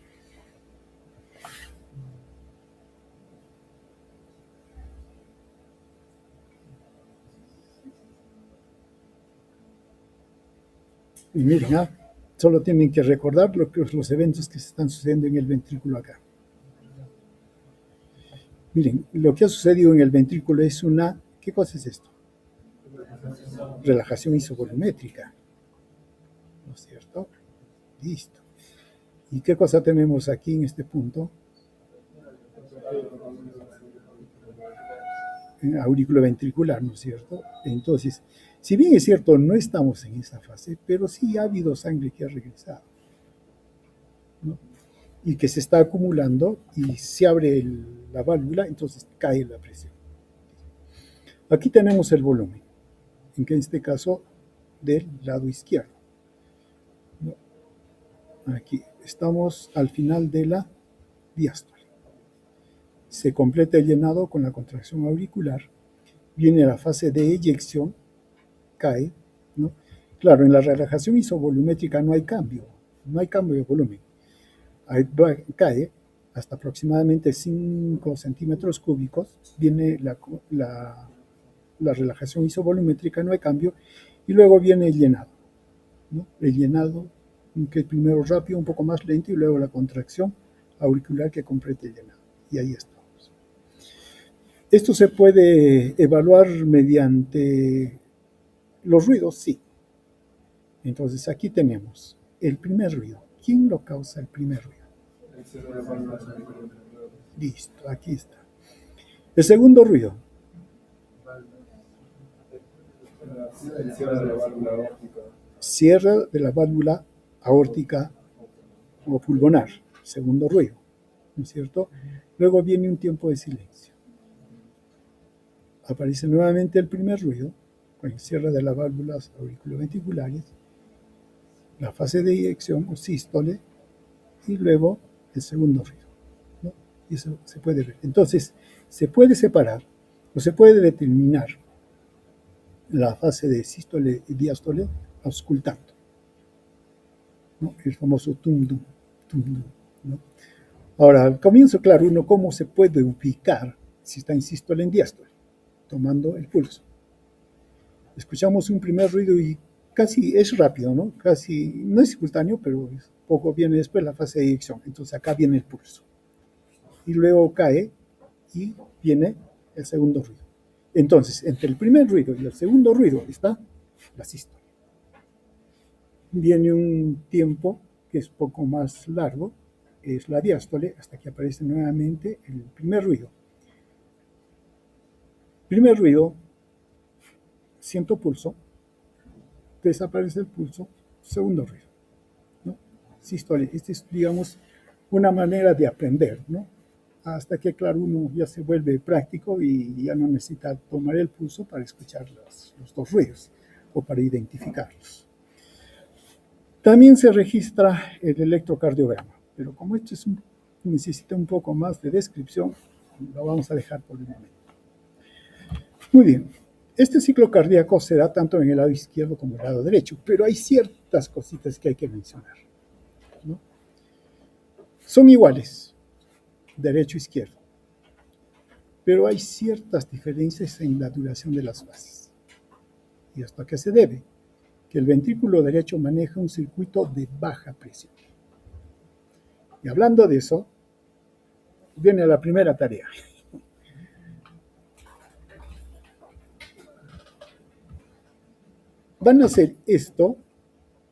Y miren, solo tienen que recordar los eventos que se están sucediendo en el ventrículo acá. Miren, lo que ha sucedido en el ventrículo es ¿qué cosa es esto? Relajación isovolumétrica, ¿no es cierto? Listo. ¿Y qué cosa tenemos aquí en este punto? Aurículo ventricular, ¿no es cierto? Entonces, si bien es cierto, no estamos en esa fase, pero sí ha habido sangre que ha regresado, ¿no? Y que se está acumulando y se abre la válvula, entonces cae la presión. Aquí tenemos el volumen, en este caso del lado izquierdo, ¿no? Aquí estamos al final de la diástole. Se completa el llenado con la contracción auricular, viene la fase de eyección, cae, ¿no? Claro, en la relajación isovolumétrica no hay cambio de volumen. Ahí cae hasta aproximadamente 5 centímetros cúbicos, viene la relajación isovolumétrica, no hay cambio, y luego viene el llenado, ¿no? El llenado, que primero rápido, un poco más lento, y luego la contracción auricular que complete el llenado. Y ahí estamos. Esto se puede evaluar mediante los ruidos, sí. Entonces aquí tenemos el primer ruido. ¿Quién lo causa el primer ruido? Listo, aquí está. El segundo ruido. Cierre de la válvula aórtica o pulmonar. Segundo ruido, ¿no es cierto? Luego viene un tiempo de silencio. Aparece nuevamente el primer ruido, con el cierre de las válvulas auriculoventriculares, la fase de eyección o sístole, y luego el segundo ruido, ¿no? Y eso se puede ver. Entonces, se puede separar o se puede determinar la fase de sístole y diástole auscultando, ¿no? El famoso tum-dum, tum-dum, ¿no? Ahora, al comienzo, claro, cómo se puede ubicar si está en sístole o en diástole, tomando el pulso. Escuchamos un primer ruido y casi es rápido, ¿no? Casi, no es simultáneo, pero poco viene después la fase de eyección. Entonces acá viene el pulso. Y luego cae y viene el segundo ruido. Entonces, entre el primer ruido y el segundo ruido está la sístole. Viene un tiempo que es poco más largo, es la diástole, hasta que aparece nuevamente el primer ruido. Primer ruido, siento pulso, desaparece el pulso, segundo ruido, ¿no? Sístole, esta es, digamos, una manera de aprender, ¿no? Hasta que, claro, uno ya se vuelve práctico y ya no necesita tomar el pulso para escuchar los dos ruidos o para identificarlos. También se registra el electrocardiograma, pero como esto necesita un poco más de descripción, lo vamos a dejar por el momento. Muy bien. Este ciclo cardíaco se da tanto en el lado izquierdo como en el lado derecho, pero hay ciertas cositas que hay que mencionar, ¿no? Son iguales, derecho e izquierdo, pero hay ciertas diferencias en la duración de las fases. ¿Y esto a qué se debe? Que el ventrículo derecho maneja un circuito de baja presión. Y hablando de eso, viene la primera tarea. Van a hacer esto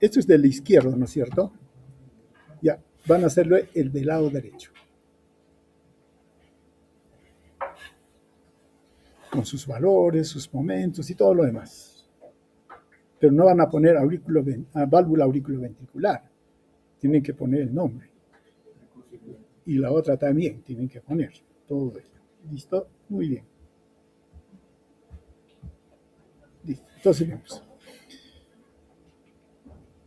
es del izquierdo, ¿no es cierto? Ya, van a hacerlo el del lado derecho. Con sus valores, sus momentos y todo lo demás. Pero no van a poner válvula auriculoventricular. Tienen que poner el nombre. Y la otra también tienen que poner todo ello. ¿Listo? Muy bien. Listo. Entonces vamos.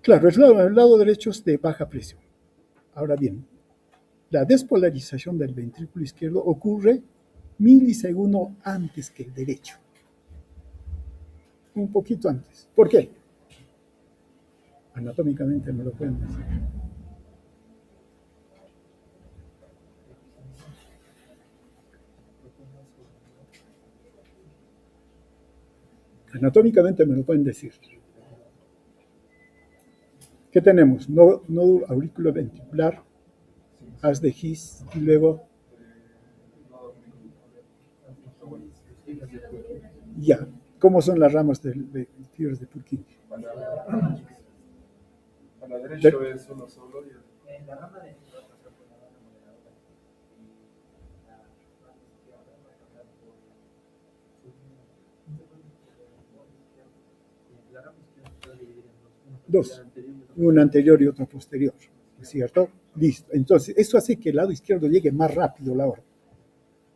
Claro, el lado derecho es de baja presión. Ahora bien, la despolarización del ventrículo izquierdo ocurre milisegundos antes que el derecho. Un poquito antes. ¿Por qué? Anatómicamente me lo pueden decir. Anatómicamente me lo pueden decir. ¿Qué tenemos? Nódulo auriculoventricular, haz de His y luego ya. ¿Cómo son las ramas de fibras de Purkinje? A la derecha es uno solo. En la rama de dos, uno anterior y otro posterior, ¿es cierto? Listo. Entonces, esto hace que el lado izquierdo llegue más rápido la aorta,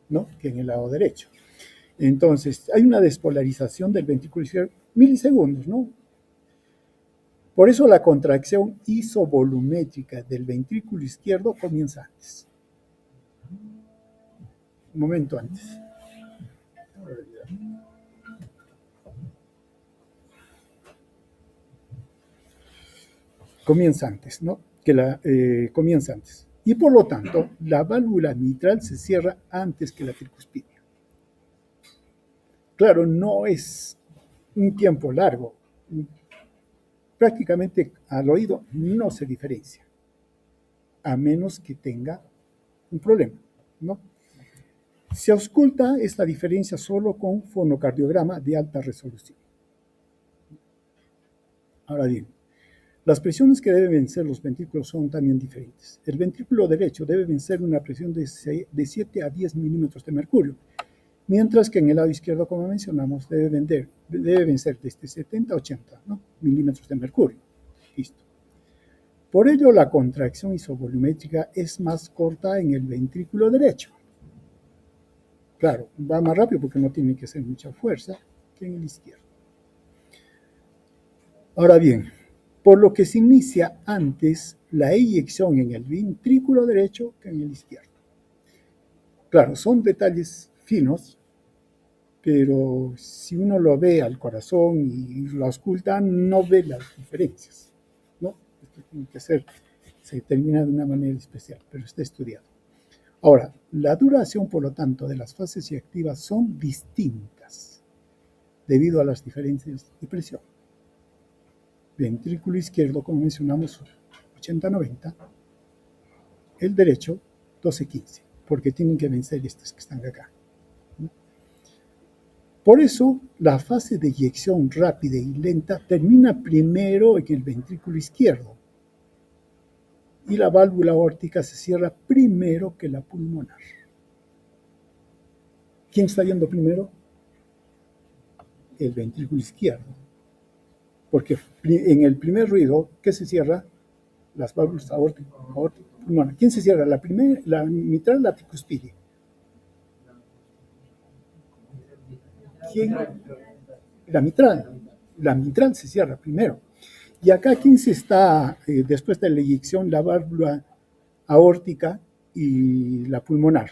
¿no? Que en el lado derecho. Entonces, hay una despolarización del ventrículo izquierdo, milisegundos, ¿no? Por eso la contracción isovolumétrica del ventrículo izquierdo comienza antes. Un momento antes. Comienza antes, ¿no? Comienza antes. Y por lo tanto, la válvula mitral se cierra antes que la tricuspidia. Claro, no es un tiempo largo. Prácticamente al oído no se diferencia, a menos que tenga un problema, ¿no? Se ausculta esta diferencia solo con fonocardiograma de alta resolución. Ahora bien, las presiones que deben vencer los ventrículos son también diferentes. El ventrículo derecho debe vencer una presión de 7 a 10 milímetros de mercurio, mientras que en el lado izquierdo, como mencionamos, debe vencer desde 70 a 80, ¿no? milímetros de mercurio. Listo. Por ello, la contracción isovolumétrica es más corta en el ventrículo derecho. Claro, va más rápido porque no tiene que hacer mucha fuerza que en el izquierdo. Ahora bien, por lo que se inicia antes la eyección en el ventrículo derecho que en el izquierdo. Claro, son detalles finos, pero si uno lo ve al corazón y lo ausculta, no ve las diferencias, ¿no? Esto tiene que ser, se determina de una manera especial, pero está estudiado. Ahora, la duración, por lo tanto, de las fases eyectivas son distintas debido a las diferencias de presión. Ventrículo izquierdo, como mencionamos, 80-90, el derecho 12-15, porque tienen que vencer estas que están acá. Por eso, la fase de eyección rápida y lenta termina primero en el ventrículo izquierdo y la válvula aórtica se cierra primero que la pulmonar. ¿Quién está yendo primero? El ventrículo izquierdo. Porque en el primer ruido, ¿qué se cierra? Las válvulas aórtica, pulmonar. ¿Quién se cierra? La mitral, la tricuspidia. ¿Quién? La mitral. La mitral se cierra primero. Y acá, ¿quién se está, después de la eyección, la válvula aórtica y la pulmonar?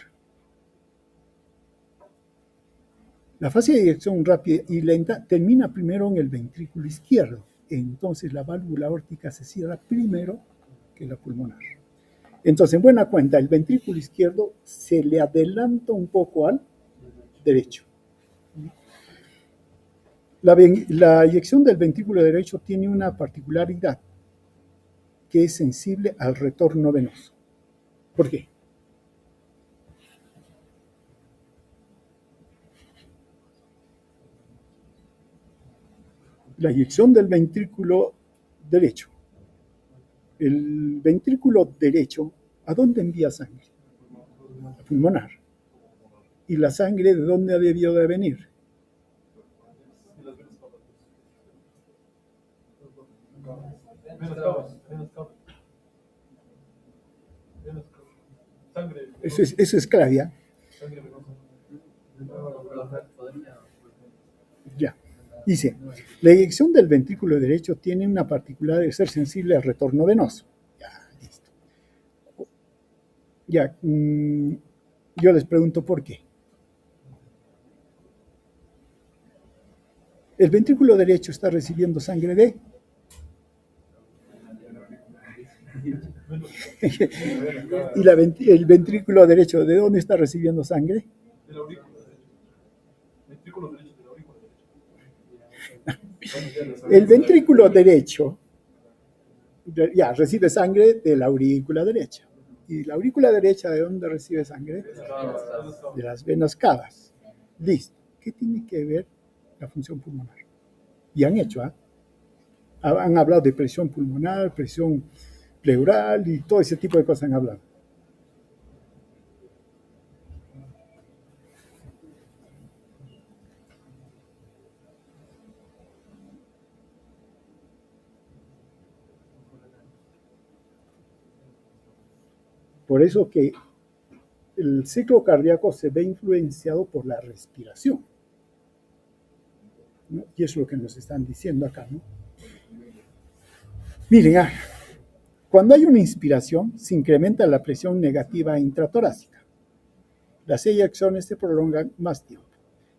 La fase de eyección rápida y lenta termina primero en el ventrículo izquierdo. Entonces la válvula aórtica se cierra primero que la pulmonar. Entonces, en buena cuenta, el ventrículo izquierdo se le adelanta un poco al derecho. La eyección del ventrículo derecho tiene una particularidad, que es sensible al retorno venoso. ¿Por qué? La eyección del ventrículo derecho. El ventrículo derecho, ¿a dónde envía sangre? A pulmonar. ¿Y la sangre de dónde ha debido de venir? Eso es clave, ¿ya? Ya. Dice, la eyección del ventrículo derecho tiene una particularidad de ser sensible al retorno venoso. Ya, listo. Ya, yo les pregunto por qué. El ventrículo derecho está recibiendo sangre de... ¿Y el ventrículo derecho de dónde está recibiendo sangre? De la aurícula derecha. Ventrículo derecho de la aurícula derecha. El ventrículo derecho ya recibe sangre de la aurícula derecha. ¿Y la aurícula derecha de dónde recibe sangre? De las venas cavas. Listo. ¿Qué tiene que ver la función pulmonar? Y han hecho, ¿ah? Han hablado de presión pulmonar, presión pleural y todo ese tipo de cosas han hablado. Por eso que el ciclo cardíaco se ve influenciado por la respiración, ¿no? Y eso es lo que nos están diciendo acá, ¿no? Miren, cuando hay una inspiración, se incrementa la presión negativa intratorácica. Las eyecciones se prolongan más tiempo.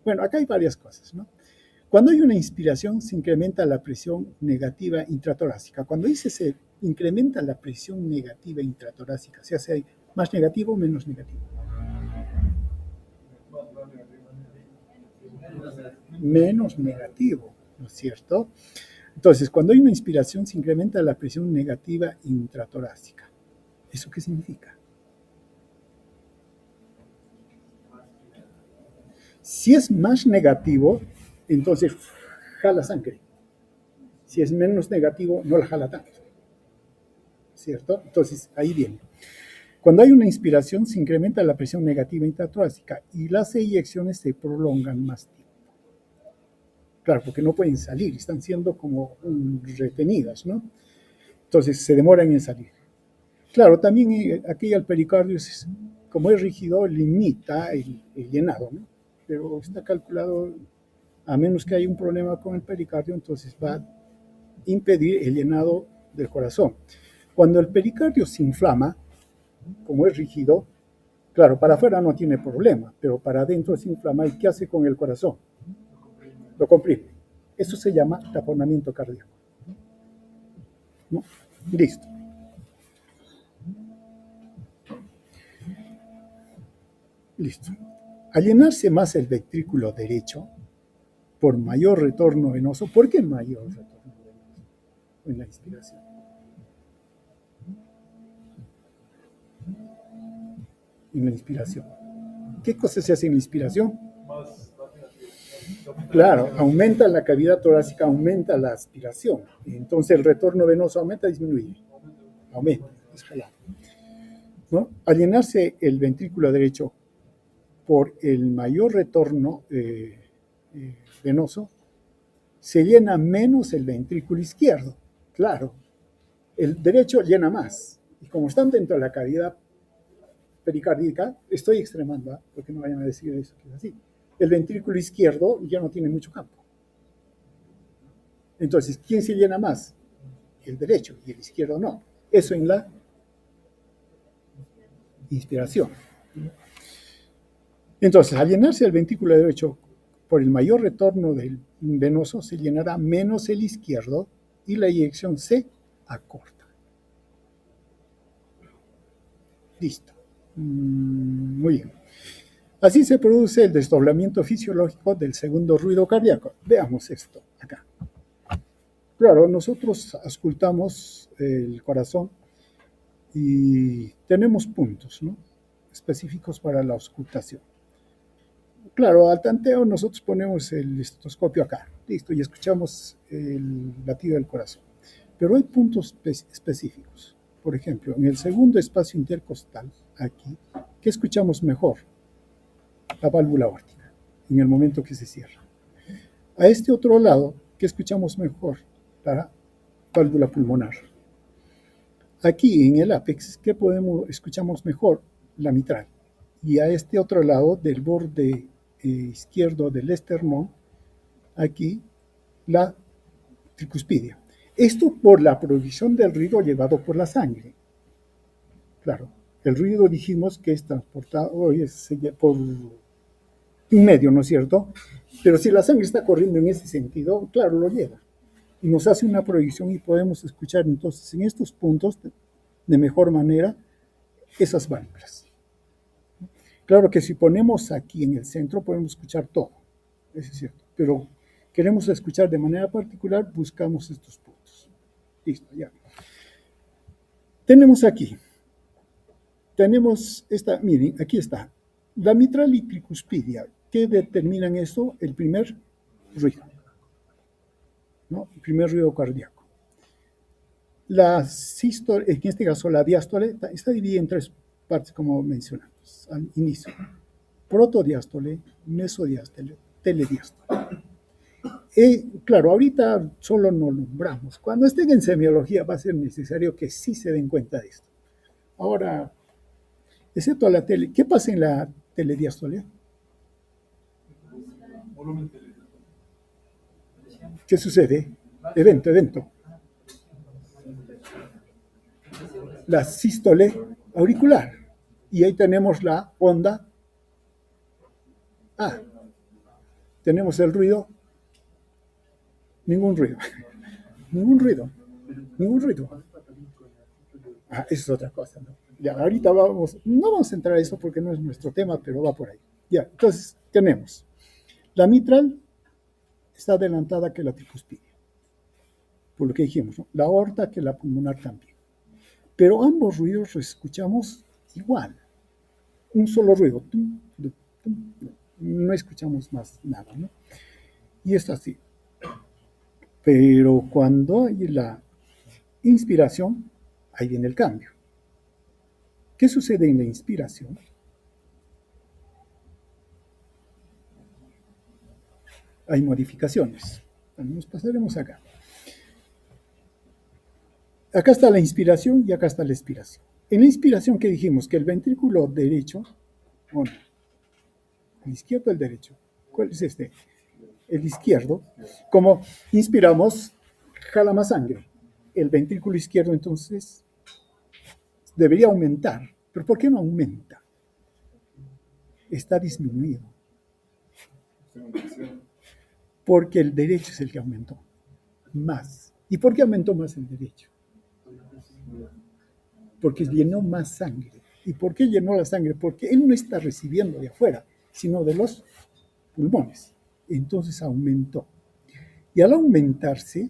Bueno, acá hay varias cosas, ¿no? Cuando hay una inspiración, se incrementa la presión negativa intratorácica. Cuando dice se incrementa la presión negativa intratorácica, se hace más negativo o menos negativo. Menos negativo, ¿no es cierto? Entonces, cuando hay una inspiración, se incrementa la presión negativa intratorácica. ¿Eso qué significa? Si es más negativo, entonces jala sangre. Si es menos negativo, no la jala tanto. ¿Cierto? Entonces, ahí viene. Cuando hay una inspiración, se incrementa la presión negativa intratorácica y las eyecciones se prolongan más tiempo. Claro, porque no pueden salir, están siendo como retenidas, ¿no? Entonces, se demoran en salir. Claro, también aquí el pericardio, como es rígido, limita el llenado, ¿no? Pero está calculado, a menos que haya un problema con el pericardio, entonces va a impedir el llenado del corazón. Cuando el pericardio se inflama, como es rígido, claro, para afuera no tiene problema, pero para adentro se inflama. ¿Y qué hace con el corazón? Lo comprime. Eso se llama taponamiento cardíaco, ¿no? Listo. Listo. Al llenarse más el ventrículo derecho, por mayor retorno venoso, ¿por qué mayor retorno venoso en la inspiración? En la inspiración. ¿Qué cosa se hace en la inspiración? Claro, aumenta la cavidad torácica, aumenta la aspiración. Entonces el retorno venoso aumenta, disminuye. Aumenta, es jalado, ¿no? Al llenarse el ventrículo derecho por el mayor retorno venoso, se llena menos el ventrículo izquierdo. Claro, el derecho llena más. Y como están dentro de la cavidad pericárdica, estoy extremando, porque no vayan a decir eso que es así. El ventrículo izquierdo ya no tiene mucho campo. Entonces, ¿quién se llena más? El derecho y el izquierdo no. Eso en la inspiración. Entonces, al llenarse el ventrículo derecho por el mayor retorno del venoso se llenará menos el izquierdo y la eyección se acorta. Listo. Muy bien. Así se produce el desdoblamiento fisiológico del segundo ruido cardíaco. Veamos esto acá. Claro, nosotros auscultamos el corazón y tenemos puntos, ¿no?, específicos para la auscultación. Claro, al tanteo nosotros ponemos el estetoscopio acá, listo, y escuchamos el latido del corazón. Pero hay puntos específicos. Por ejemplo, en el segundo espacio intercostal, aquí, ¿qué escuchamos mejor? La válvula aórtica, en el momento que se cierra. A este otro lado, ¿qué escuchamos mejor? La válvula pulmonar. Aquí en el ápex, ¿qué escuchamos mejor? La mitral. Y a este otro lado del borde izquierdo del esternón, aquí la tricuspidia. Esto por la provisión del ruido llevado por la sangre. Claro, el ruido dijimos que es transportado por un medio, ¿no es cierto? Pero si la sangre está corriendo en ese sentido, claro, lo lleva. Y nos hace una proyección y podemos escuchar entonces en estos puntos de mejor manera esas válvulas. Claro que si ponemos aquí en el centro podemos escuchar todo, eso es cierto, pero queremos escuchar de manera particular, buscamos estos puntos. Listo, ya. Tenemos miren, aquí está, la mitral y tricuspidia. ¿Qué determinan eso? El primer ruido, ¿no? El primer ruido cardíaco. La sístole, en este caso la diástole, está dividida en tres partes, como mencionamos al inicio: protodiástole, mesodiástole, telediástole. Claro, ahorita solo nos nombramos. Cuando estén en semiología va a ser necesario que sí se den cuenta de esto. Ahora, excepto la tele, ¿qué pasa en la telediástole? ¿Qué sucede? Evento. La sístole auricular. Y ahí tenemos la onda A. Tenemos el ruido. Ningún ruido. Esa es otra cosa, ¿no? Ya, ahorita no vamos a entrar a eso porque no es nuestro tema, pero va por ahí. Ya, entonces tenemos la mitral está adelantada que la tricuspidia, por lo que dijimos, ¿no? La aorta que la pulmonar también. Pero ambos ruidos los escuchamos igual. Un solo ruido. No escuchamos más nada, ¿no? Y es así. Pero cuando hay la inspiración, ahí viene el cambio. ¿Qué sucede en la inspiración? Hay modificaciones. Nos pasaremos acá. Acá está la inspiración y acá está la expiración. En la inspiración, ¿qué dijimos? Que el ventrículo derecho, bueno, el izquierdo o el derecho, ¿cuál es este? El izquierdo. Como inspiramos, jala más sangre. El ventrículo izquierdo, entonces, debería aumentar. ¿Pero por qué no aumenta? Está disminuido. Porque el derecho es el que aumentó más. ¿Y por qué aumentó más el derecho? Porque llenó más sangre. ¿Y por qué llenó la sangre? Porque él no está recibiendo de afuera, sino de los pulmones. Entonces aumentó. Y al aumentarse,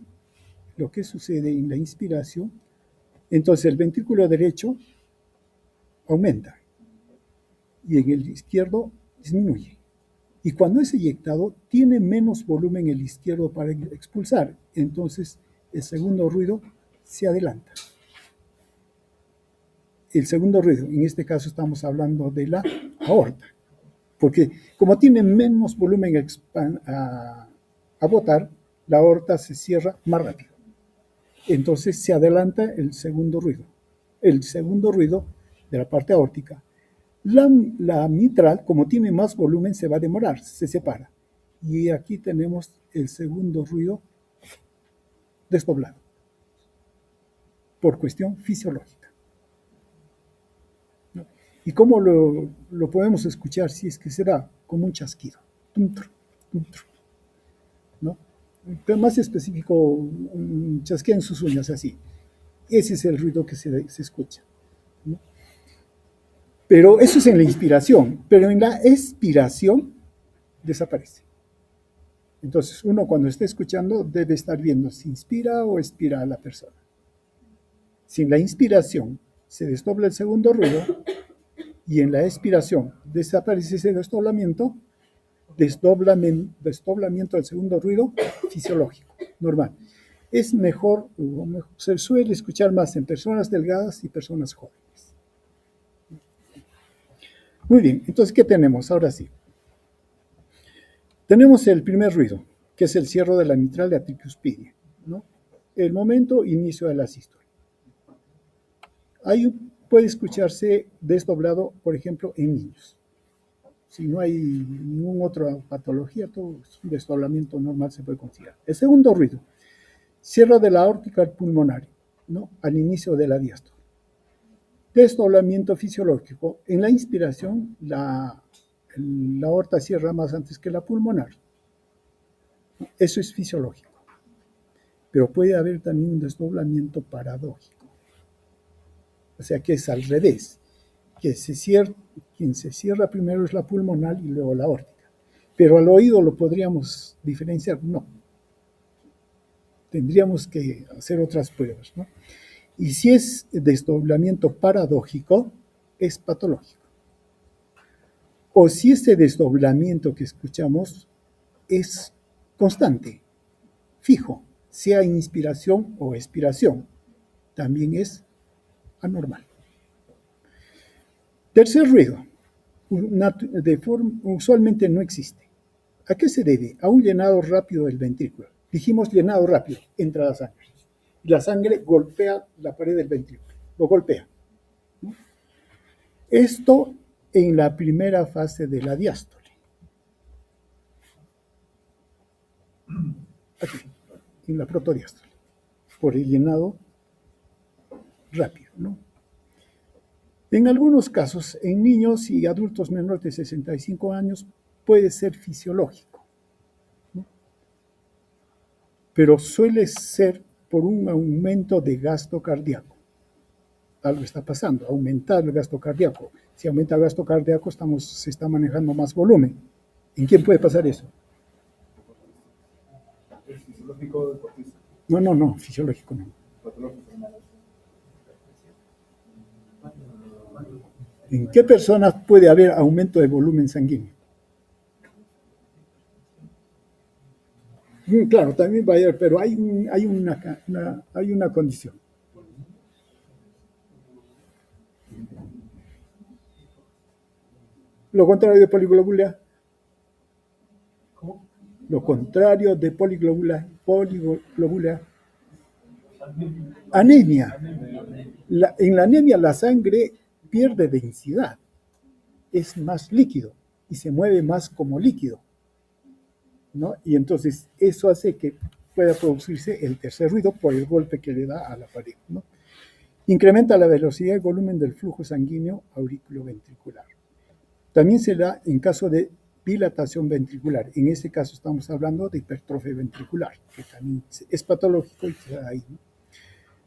lo que sucede en la inspiración, entonces el ventrículo derecho aumenta y en el izquierdo disminuye. Y cuando es eyectado, tiene menos volumen el izquierdo para expulsar. Entonces el segundo ruido se adelanta. El segundo ruido, en este caso estamos hablando de la aorta, porque como tiene menos volumen a botar, la aorta se cierra más rápido. Entonces se adelanta el segundo ruido de la parte aórtica. La mitral, como tiene más volumen, se va a demorar, se separa. Y aquí tenemos el segundo ruido desdoblado, por cuestión fisiológica. ¿Y cómo lo podemos escuchar? Si es que será como un chasquido. ¿no? Pero más específico, chasquean sus uñas así. Ese es el ruido que se escucha, ¿no? Pero eso es en la inspiración, pero en la expiración desaparece. Entonces, uno cuando está escuchando debe estar viendo si inspira o expira a la persona. Si en la inspiración se desdobla el segundo ruido y en la expiración desaparece ese desdoblamiento del segundo ruido fisiológico, normal. Es mejor, se suele escuchar más en personas delgadas y personas jóvenes. Muy bien, entonces, ¿qué tenemos? Ahora sí. Tenemos el primer ruido, que es el cierre de la mitral de la tricuspidia, ¿no? El momento inicio de la sístole. Ahí puede escucharse desdoblado, por ejemplo, en niños. Si no hay ninguna otra patología, todo es un desdoblamiento normal se puede considerar. El segundo ruido, cierre de la aórtica pulmonar, ¿no? Al inicio de la diástole. Desdoblamiento fisiológico. En la inspiración, la aorta cierra más antes que la pulmonar. Eso es fisiológico. Pero puede haber también un desdoblamiento paradójico. O sea que es al revés. Quien se cierra primero es la pulmonar y luego la aórtica. Pero al oído lo podríamos diferenciar. No. Tendríamos que hacer otras pruebas, ¿no? Y si es desdoblamiento paradójico, es patológico. O si ese desdoblamiento que escuchamos es constante, fijo, sea inspiración o expiración, también es anormal. Tercer ruido, usualmente no existe. ¿A qué se debe? A un llenado rápido del ventrículo. Dijimos llenado rápido, entra la sangre. La sangre golpea la pared del ventrículo, lo golpea, ¿no? Esto en la primera fase de la diástole. Aquí, en la protodiástole, por el llenado rápido, ¿no? En algunos casos, en niños y adultos menores de 65 años, puede ser fisiológico, ¿no? Pero suele ser por un aumento de gasto cardíaco. Algo está pasando, aumentar el gasto cardíaco. Si aumenta el gasto cardíaco, se está manejando más volumen. ¿En quién puede pasar eso? ¿Es fisiológico deportista? No, fisiológico no. Patológico. ¿En qué personas puede haber aumento de volumen sanguíneo? Claro, también va a haber, pero hay una condición. Lo contrario de poliglobulia. ¿Cómo? Lo contrario de poliglobulia. Anemia. En la anemia la sangre pierde densidad, es más líquido y se mueve más como líquido, ¿no? Y entonces eso hace que pueda producirse el tercer ruido por el golpe que le da a la pared, ¿no? Incrementa la velocidad y volumen del flujo sanguíneo auriculoventricular. También se da en caso de dilatación ventricular. En este caso estamos hablando de hipertrofia ventricular, que también es patológico y queda ahí, ¿no?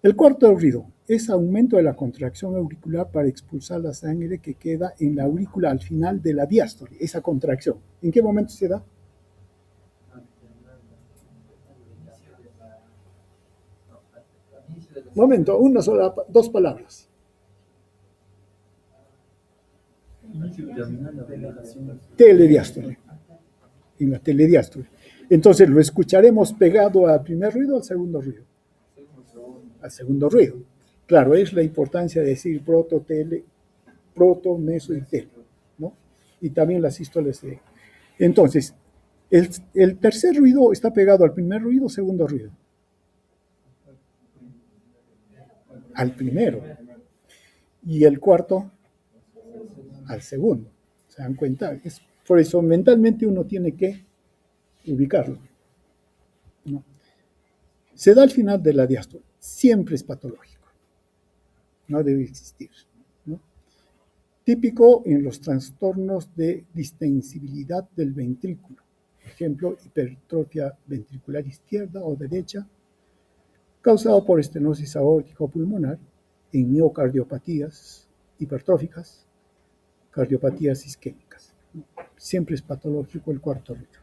El cuarto ruido es aumento de la contracción auricular para expulsar la sangre que queda en la aurícula al final de la diástole, esa contracción. ¿En qué momento se da? Momento, dos palabras. Telediástole. En la telediástole. Entonces lo escucharemos pegado al primer ruido o al segundo ruido. Al segundo ruido. Claro, es la importancia de decir proto, meso y tele, ¿no? Y también las sístoles de... Entonces, el tercer ruido está pegado al primer ruido o segundo ruido. Al primero. Y el cuarto al segundo. ¿Se dan cuenta? Por eso mentalmente uno tiene que ubicarlo, ¿no? Se da al final de la diástole. Siempre es patológico. No debe existir, ¿no? Típico en los trastornos de distensibilidad del ventrículo. ejemplo, hipertrofia ventricular izquierda o derecha, causado por estenosis aórtica o pulmonar, en miocardiopatías hipertróficas, cardiopatías isquémicas. Siempre es patológico el cuarto retro.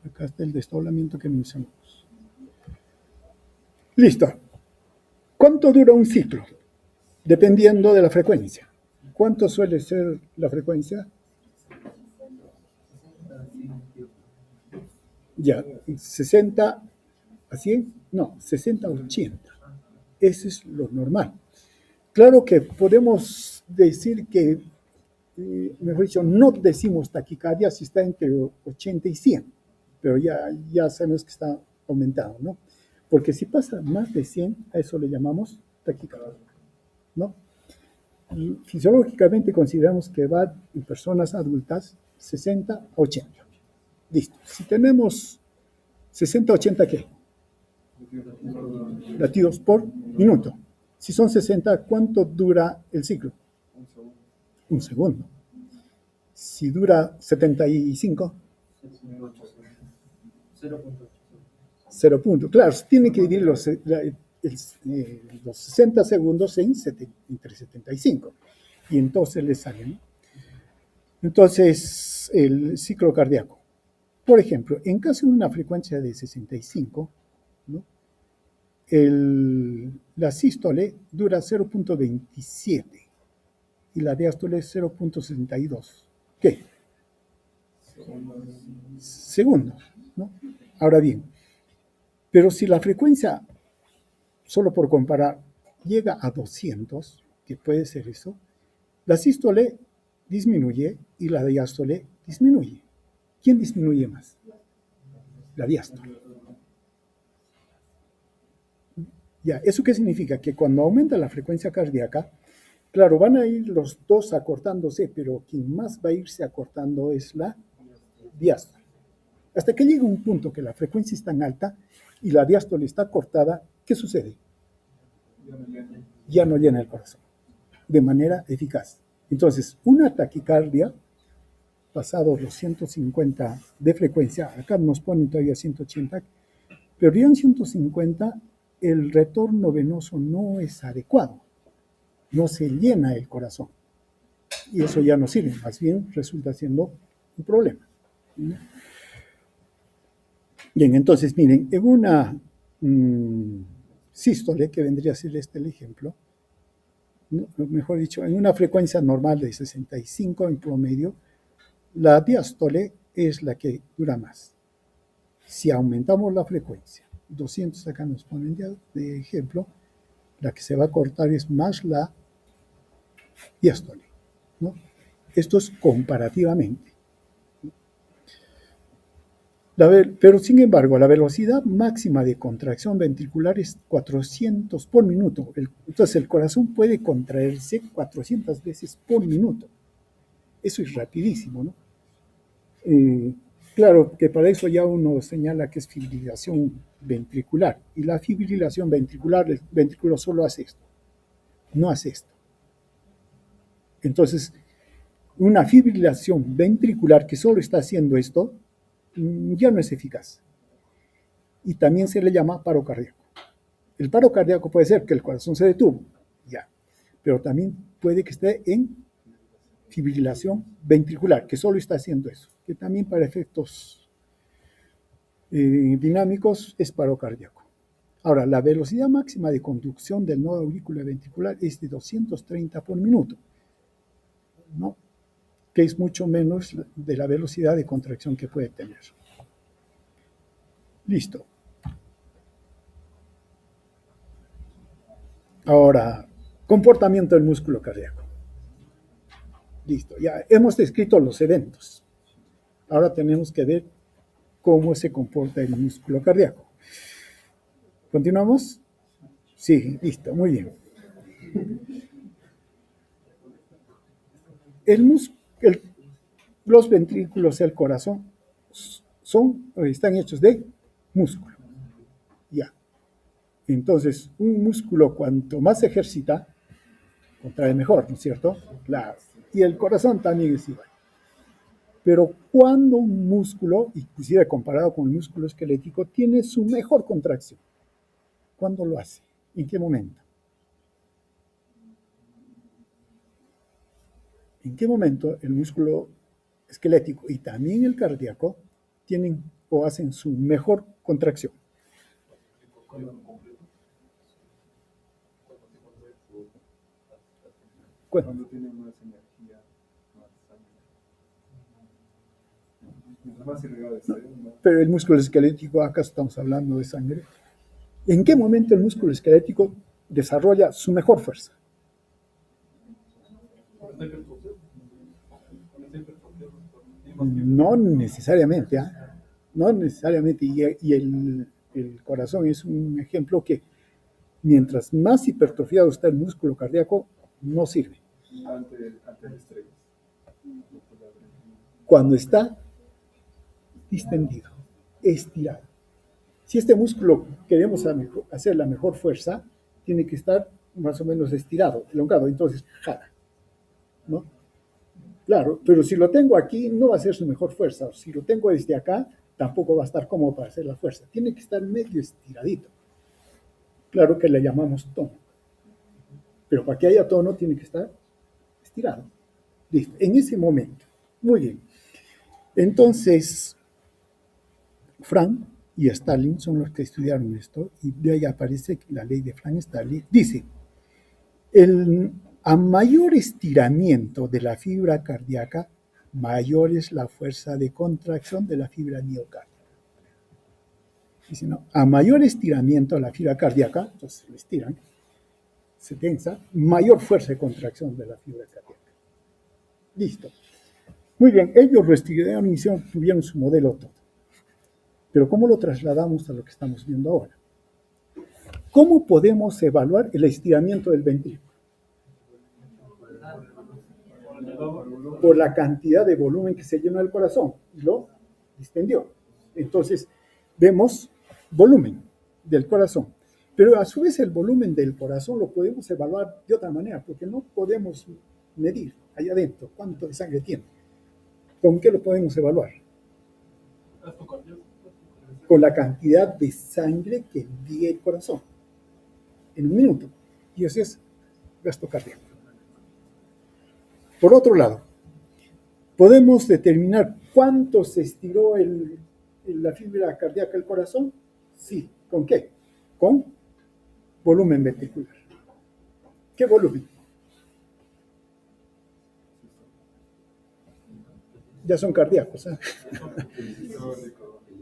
Acá está el desdoblamiento que mencionamos. Listo. ¿Cuánto dura un ciclo? Dependiendo de la frecuencia. ¿Cuánto suele ser la frecuencia? Ya, 60 a 100, no, 60 a 80. Eso es lo normal. Claro que podemos decir que, mejor dicho, no decimos taquicardia si está entre 80 y 100, pero ya sabemos que está aumentado, ¿no? Porque si pasa más de 100, a eso le llamamos taquicardia, ¿no? Y fisiológicamente consideramos que va en personas adultas 60 a 80. Listo. Si tenemos 60 a 80, ¿qué? Latidos por minuto. Si son 60, ¿cuánto dura el ciclo? Un segundo. Si dura 75, 0 puntos. Claro, tiene que dividir los 60 segundos entre 75. Y entonces le sale, ¿no? Entonces, el ciclo cardíaco. Por ejemplo, en caso de una frecuencia de 65, ¿no? La sístole dura 0.27 y la diástole 0.62. ¿Qué? Segundos, ¿no? Ahora bien, pero si la frecuencia, solo por comparar, llega a 200, que puede ser eso, la sístole disminuye y la diástole disminuye. ¿Quién disminuye más? La diástole. Ya, ¿eso qué significa? Que cuando aumenta la frecuencia cardíaca, claro, van a ir los dos acortándose, pero quien más va a irse acortando es la diástole. Hasta que llega un punto que la frecuencia es tan alta y la diástole está cortada, ¿qué sucede? Ya no llena el corazón de manera eficaz. Entonces, una taquicardia, pasados los 150 de frecuencia, acá nos ponen todavía 180, pero ya en 150 el retorno venoso no es adecuado, no se llena el corazón. Y eso ya no sirve, más bien resulta siendo un problema. Bien, entonces miren, en una sístole, que vendría a ser el ejemplo, ¿no? Mejor dicho, en una frecuencia normal de 65 en promedio, la diástole es la que dura más. Si aumentamos la frecuencia, 200 acá nos ponen de ejemplo, la que se va a cortar es más la diástole, ¿no? Esto es comparativamente. Pero sin embargo, la velocidad máxima de contracción ventricular es 400 por minuto. Entonces el corazón puede contraerse 400 veces por minuto. Eso es rapidísimo, ¿no? Claro que para eso ya uno señala que es fibrilación ventricular. Y la fibrilación ventricular, el ventrículo solo hace esto, no hace esto. Entonces, una fibrilación ventricular que solo está haciendo esto, ya no es eficaz. Y también se le llama paro cardíaco. El paro cardíaco puede ser que el corazón se detuvo, ya, pero también puede que esté en fibrilación ventricular, que solo está haciendo eso, que también para efectos dinámicos es paro cardíaco. Ahora, la velocidad máxima de conducción del nodo auriculoventricular es de 230 por minuto, ¿no? Que es mucho menos de la velocidad de contracción que puede tener. Listo. Ahora, comportamiento del músculo cardíaco. Listo, ya hemos descrito los eventos. Ahora tenemos que ver cómo se comporta el músculo cardíaco. ¿Continuamos? Sí, listo, muy bien. Los ventrículos del corazón están hechos de músculo. Ya. Entonces, un músculo cuanto más se ejercita, contrae mejor, ¿no es cierto? Claro. Y el corazón también es igual. Pero cuando un músculo, inclusive comparado con el músculo esquelético, tiene su mejor contracción, ¿cuándo lo hace? ¿En qué momento? ¿En qué momento el músculo esquelético y también el cardíaco tienen o hacen su mejor contracción? Cuando tienen más energía, más sangre. Más irrigado de sangre, ¿no? Pero el músculo esquelético, acá estamos hablando de sangre. ¿En qué momento el músculo esquelético desarrolla su mejor fuerza? No necesariamente, ¿eh? No necesariamente. Y el corazón es un ejemplo que mientras más hipertrofiado está el músculo cardíaco, no sirve. Ante el estrés. Cuando está distendido, estirado. Si este músculo queremos hacer la mejor fuerza, tiene que estar más o menos estirado, elongado, entonces jala, ¿no? Claro, pero si lo tengo aquí, no va a ser su mejor fuerza. Si lo tengo desde acá, tampoco va a estar cómodo para hacer la fuerza. Tiene que estar medio estiradito. Claro que le llamamos tono. Pero para que haya tono, tiene que estar estirado. Listo, en ese momento. Muy bien. Entonces, Frank y Stalin son los que estudiaron esto, y de ahí aparece la ley de Frank-Starling. Dice, a mayor estiramiento de la fibra cardíaca, mayor es la fuerza de contracción de la fibra miocárdica. Dice, no, a mayor estiramiento de la fibra cardíaca, entonces lo estiran, se tensa, mayor fuerza de contracción de la fibra cardíaca. Listo. Muy bien, ellos lo estudiaron y tuvieron su modelo todo. Pero ¿cómo lo trasladamos a lo que estamos viendo ahora? ¿Cómo podemos evaluar el estiramiento del ventrículo? Por la cantidad de volumen que se llenó el corazón y lo distendió. Entonces, vemos volumen del corazón. Pero a su vez el volumen del corazón lo podemos evaluar de otra manera, porque no podemos medir allá adentro cuánto de sangre tiene. ¿Con qué lo podemos evaluar? Con la cantidad de sangre que envía el corazón en un minuto. Y ese es gasto cardíaco. Por otro lado, ¿podemos determinar cuánto se estiró la fibra cardíaca del corazón? Sí. ¿Con qué? Con volumen ventricular. ¿Qué volumen? Ya son cardíacos, ¿eh?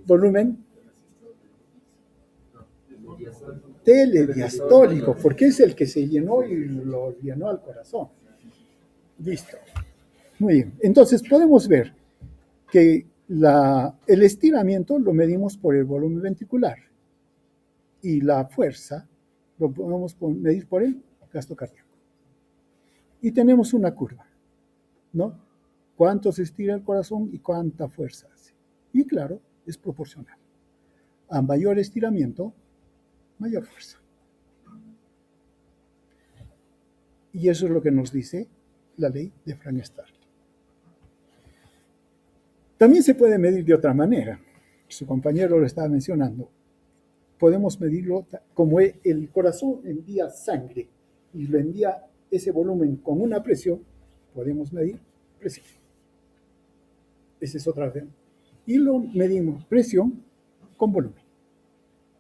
Volumen telediastólico, porque es el que se llenó y lo llenó al corazón. Listo. Muy bien. Entonces podemos ver que el estiramiento lo medimos por el volumen ventricular y la fuerza lo podemos medir por el gasto cardíaco. Y tenemos una curva, ¿no? Cuánto se estira el corazón y cuánta fuerza hace. Y claro, es proporcional. A mayor estiramiento, mayor fuerza. Y eso es lo que nos dice la ley de Frank-Starling. También se puede medir de otra manera. Su compañero lo estaba mencionando. Podemos medirlo como el corazón envía sangre y lo envía ese volumen con una presión, podemos medir presión. Esa es otra forma. Y lo medimos presión con volumen.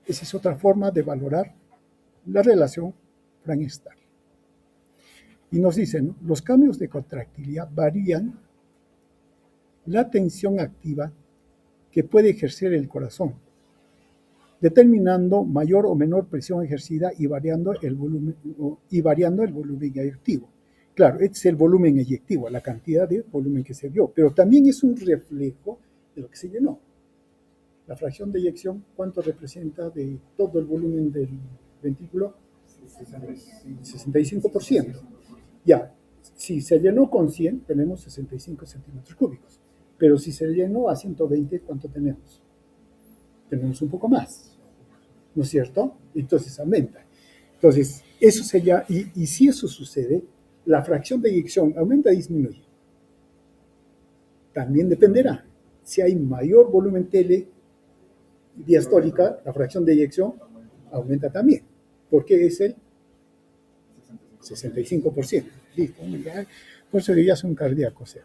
Esa es otra forma de valorar la relación Frank-Starling. Y nos dicen, ¿no? Los cambios de contractilidad varían la tensión activa que puede ejercer el corazón, determinando mayor o menor presión ejercida y variando el volumen eyectivo. Claro, este es el volumen eyectivo, la cantidad de volumen que se dio, pero también es un reflejo de lo que se llenó. La fracción de eyección, ¿cuánto representa de todo el volumen del ventrículo? 65%. Ya, si se llenó con 100, tenemos 65 centímetros cúbicos. Pero si se llenó a 120, ¿cuánto tenemos? Tenemos un poco más, ¿no es cierto? Entonces aumenta. Entonces, eso sería, y si eso sucede, la fracción de eyección aumenta o disminuye. también dependerá. Si hay mayor volumen tele diastólica, la fracción de eyección aumenta también, porque es el 65%. Listo, por eso ya son cardíacos.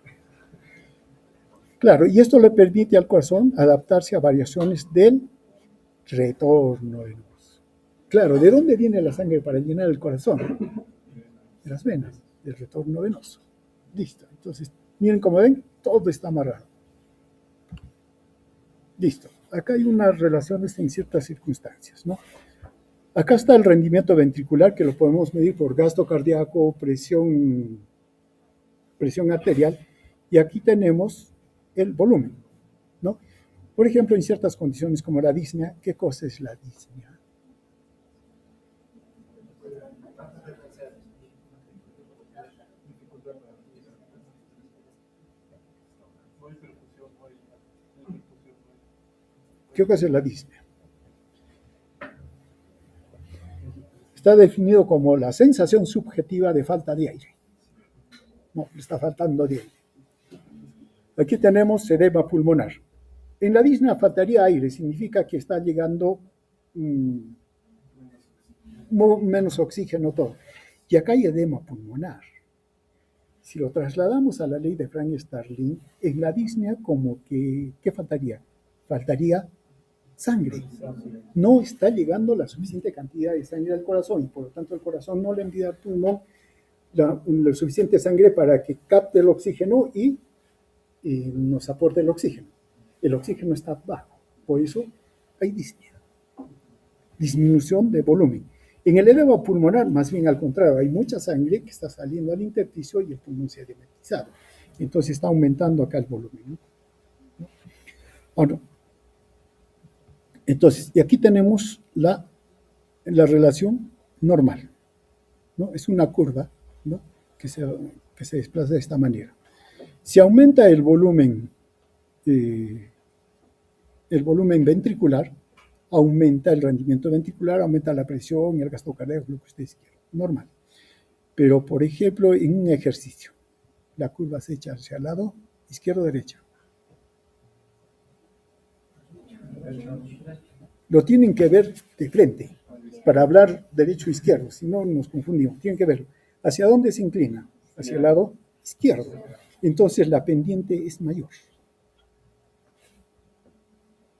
Claro, y esto le permite al corazón adaptarse a variaciones del retorno venoso. Claro, ¿de dónde viene la sangre para llenar el corazón? De las venas, del retorno venoso. Listo, entonces, miren como ven, todo está amarrado. Listo, acá hay unas relaciones en ciertas circunstancias, ¿no? Acá está el rendimiento ventricular, que lo podemos medir por gasto cardíaco, presión arterial, y aquí tenemos el volumen, ¿no? Por ejemplo, en ciertas condiciones como la disnea, ¿qué cosa es la disnea? ¿Qué cosa es la disnea? Está definido como la sensación subjetiva de falta de aire. No, le está faltando de aire. Aquí tenemos edema pulmonar. En la disnea faltaría aire, significa que está llegando menos oxígeno todo. Y acá hay edema pulmonar. Si lo trasladamos a la ley de Frank-Starling, en la disnea como que, ¿qué faltaría? Faltaría sangre. No está llegando la suficiente cantidad de sangre al corazón y por lo tanto el corazón no le envía al pulmón la suficiente sangre para que capte el oxígeno y nos aporte el oxígeno. El oxígeno está bajo, por eso hay disnea, disminución de volumen. En el edema pulmonar, más bien al contrario, hay mucha sangre que está saliendo al intersticio y el pulmón se ha edematizado. Entonces está aumentando acá el volumen, ¿no? Ahora, entonces, y aquí tenemos la relación normal, ¿no? Es una curva, ¿no? que se desplaza de esta manera. Si aumenta el volumen ventricular, aumenta el rendimiento ventricular, aumenta la presión y el gasto cardíaco, lo que ustedes quieran, normal. Pero, por ejemplo, en un ejercicio, la curva se echa hacia el lado izquierdo o derecho. Lo tienen que ver de frente para hablar derecho o izquierdo, si no nos confundimos, tienen que verlo. ¿Hacia dónde se inclina? Hacia el lado izquierdo. Entonces la pendiente es mayor.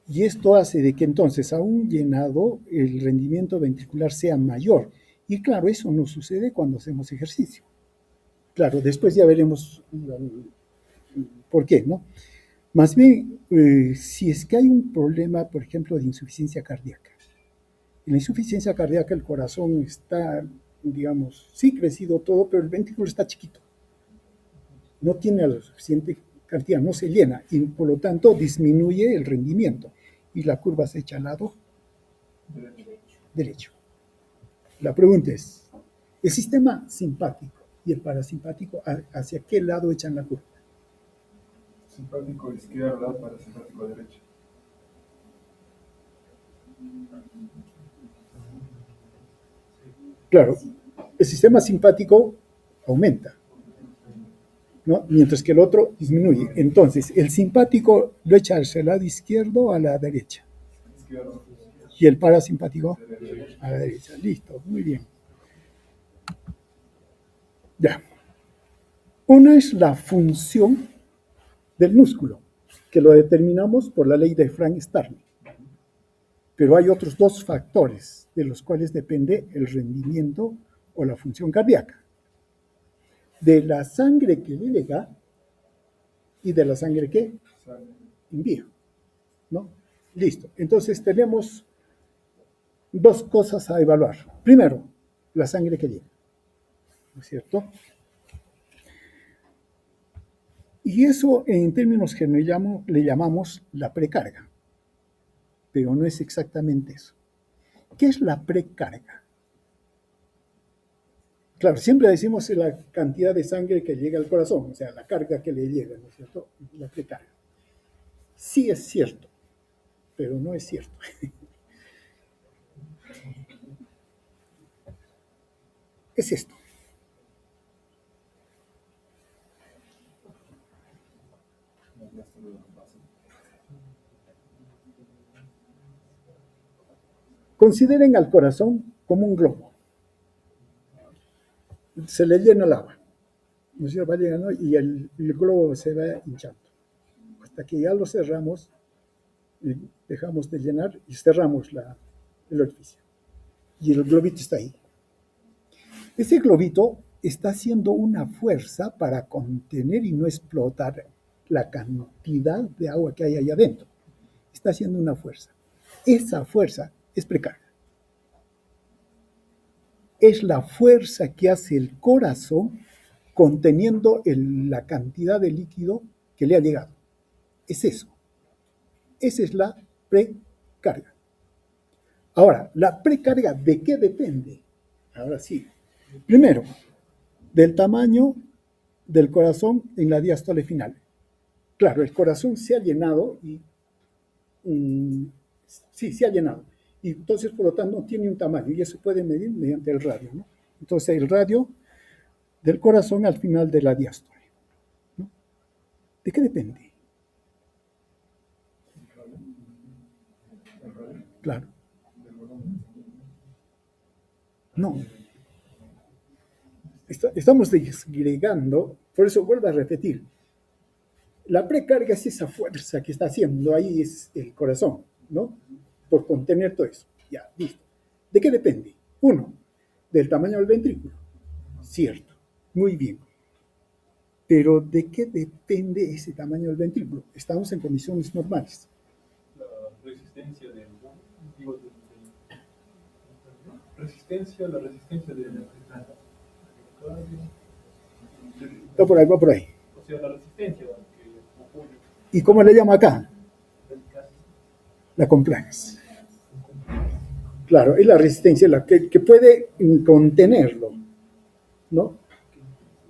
Y esto hace de que entonces, aún llenado, el rendimiento ventricular sea mayor. Y claro, eso no sucede cuando hacemos ejercicio. Claro, después ya veremos por qué, ¿no? Más bien, si es que hay un problema, por ejemplo, de insuficiencia cardíaca. En la insuficiencia cardíaca el corazón está, digamos, sí crecido todo, pero el ventrículo está chiquito. No tiene la suficiente cantidad, no se llena y por lo tanto disminuye el rendimiento y la curva se echa al lado derecho. La pregunta es, el sistema simpático y el parasimpático, ¿hacia qué lado echan la curva? Simpático izquierda, parasimpático derecha. Claro, el sistema simpático aumenta, ¿no? Mientras que el otro disminuye. Entonces, el simpático lo echa hacia el lado izquierdo o a la derecha. Izquierdo. Y el parasimpático a la derecha. Listo, muy bien. Ya. Una es la función del músculo, que lo determinamos por la ley de Frank-Starling. Pero hay otros dos factores de los cuales depende el rendimiento o la función cardíaca. De la sangre que le llega y de la sangre que envía, ¿no? Listo. Entonces tenemos dos cosas a evaluar. Primero, la sangre que llega, ¿no es cierto? Y eso en términos generales le llamamos la precarga, pero no es exactamente eso. ¿Qué es la precarga? Claro, siempre decimos la cantidad de sangre que llega al corazón, o sea, la carga que le llega, ¿no es cierto? La precarga. Sí es cierto, pero no es cierto. Es esto. consideren al corazón como un globo. Se le llena el agua, ¿no es cierto? Va llegando y el globo se va hinchando. Hasta que ya lo cerramos, y dejamos de llenar y cerramos el orificio. Y el globito está ahí. Ese globito está haciendo una fuerza para contener y no explotar la cantidad de agua que hay ahí adentro. Está haciendo una fuerza. Esa fuerza es precarga. Es la fuerza que hace el corazón conteniendo la cantidad de líquido que le ha llegado. Es eso. Esa es la precarga. Ahora, ¿la precarga de qué depende? Ahora sí. Primero, del tamaño del corazón en la diástole final. Claro, el corazón se ha llenado sí, se ha llenado. Y entonces, por lo tanto, tiene un tamaño y eso se puede medir mediante el radio, ¿no? Entonces, el radio del corazón al final de la diástole, ¿no? ¿De qué depende? Claro. No. Estamos desagregando, por eso vuelvo a repetir. La precarga es esa fuerza que está haciendo ahí es el corazón, ¿no? Por contener todo eso. Ya, listo. ¿De qué depende? Uno, del tamaño del ventrículo. Cierto, muy bien. Pero ¿de qué depende ese tamaño del ventrículo? Estamos en condiciones normales. La resistencia del... Digo, la resistencia del... Va por ahí, va por ahí. O sea, la resistencia que ocurre. ¿Y cómo le llamo acá? La compliance. Claro, es la resistencia la que puede contenerlo, ¿no?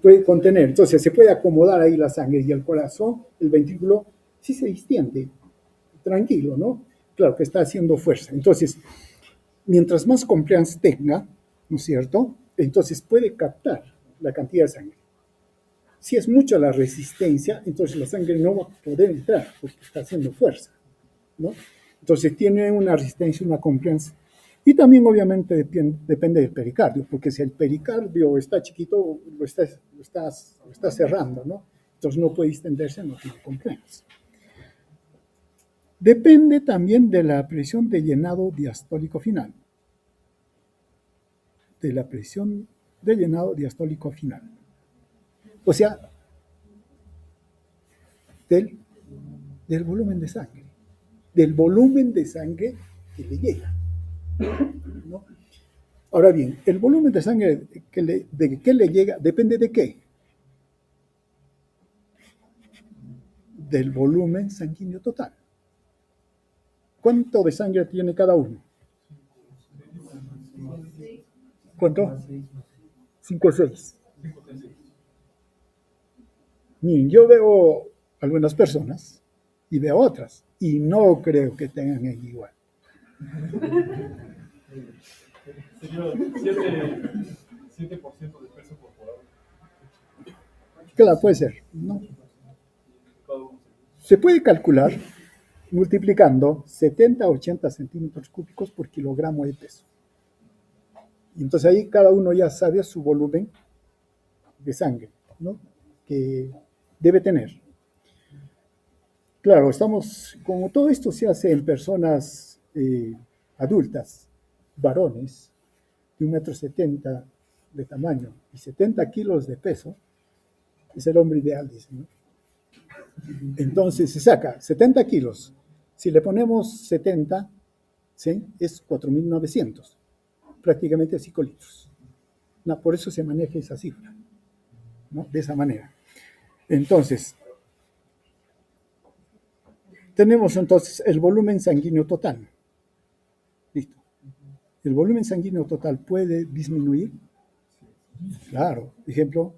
Puede contener, entonces se puede acomodar ahí la sangre y el corazón, el ventrículo, sí se distiende, tranquilo, ¿no? Claro que está haciendo fuerza. Entonces, mientras más compliance tenga, ¿no es cierto? Entonces puede captar la cantidad de sangre. Si es mucha la resistencia, entonces la sangre no va a poder entrar porque está haciendo fuerza, ¿no? Entonces tiene una resistencia, una compliance. Y también obviamente depende del pericardio, porque si el pericardio está chiquito, lo está cerrando, ¿no? Entonces no puede extenderse, no tiene compliance. Depende también de la presión de llenado diastólico final. De la presión de llenado diastólico final. O sea, del volumen de sangre. Del volumen de sangre que le llega, ¿no? Ahora bien, el volumen de sangre de que le llega depende de qué. Del volumen sanguíneo total. ¿Cuánto de sangre tiene cada uno? ¿Cuánto? 5 o 6. Yo veo algunas personas y veo otras y no creo que tengan el igual. Sería 7% de peso corporal. Claro, puede ser, ¿no? Se puede calcular multiplicando 70 a 80 centímetros cúbicos por kilogramo de peso. Y entonces ahí cada uno ya sabe su volumen de sangre, ¿no? Que debe tener. Claro, como todo esto se hace en personas adultas, varones, de 1,70 m de tamaño y 70 kilos de peso, es el hombre ideal, dicen, ¿no? Entonces se saca 70 kilos. Si le ponemos 70, ¿sí? Es 4.900, prácticamente 5 litros. No, por eso se maneja esa cifra, ¿no? De esa manera. Entonces, tenemos entonces el volumen sanguíneo total. Listo. ¿El volumen sanguíneo total puede disminuir? Claro. Ejemplo,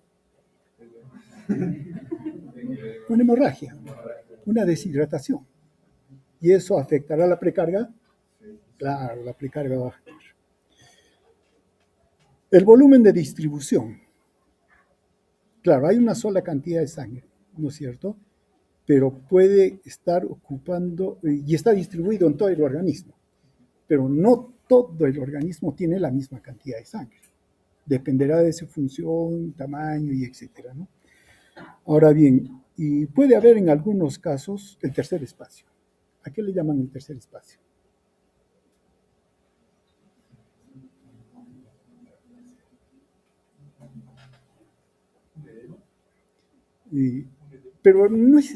una hemorragia, una deshidratación. ¿Y eso afectará la precarga? Claro, la precarga va a afectar. El volumen de distribución. Claro, hay una sola cantidad de sangre, ¿no es cierto? Pero puede estar ocupando, y está distribuido en todo el organismo, pero no todo el organismo tiene la misma cantidad de sangre. Dependerá de su función, tamaño y etcétera, ¿no? Ahora bien, y puede haber en algunos casos el tercer espacio. ¿A qué le llaman el tercer espacio? Pero no es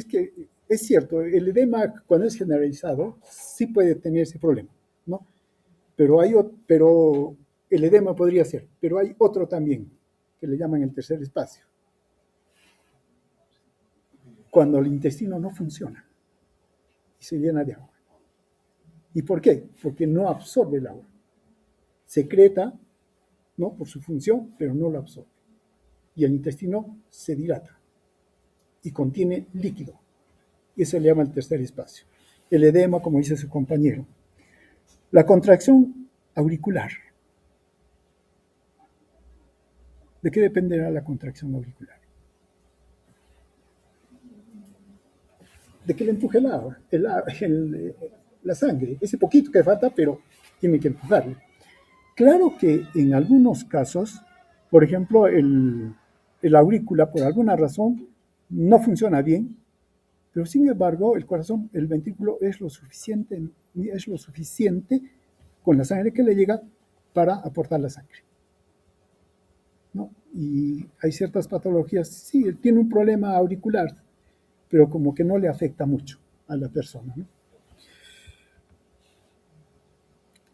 que es cierto, el edema cuando es generalizado sí puede tener ese problema, ¿no? Pero el edema podría ser, pero hay otro también que le llaman el tercer espacio. Cuando el intestino no funciona y se llena de agua. ¿Y por qué? Porque no absorbe el agua. Secreta, ¿no? Por su función, pero no lo absorbe. Y el intestino se dilata y contiene líquido. Y eso le llama el tercer espacio. El edema, como dice su compañero. La contracción auricular. ¿De qué dependerá la contracción auricular? De que le empuje el agua, la sangre. Ese poquito que falta, pero tiene que empujarle. Claro que en algunos casos, por ejemplo, el aurícula, por alguna razón, no funciona bien, pero sin embargo, el corazón, el ventrículo es lo suficiente con la sangre que le llega para aportar la sangre, ¿no? Y hay ciertas patologías, sí, él tiene un problema auricular, pero como que no le afecta mucho a la persona, ¿no?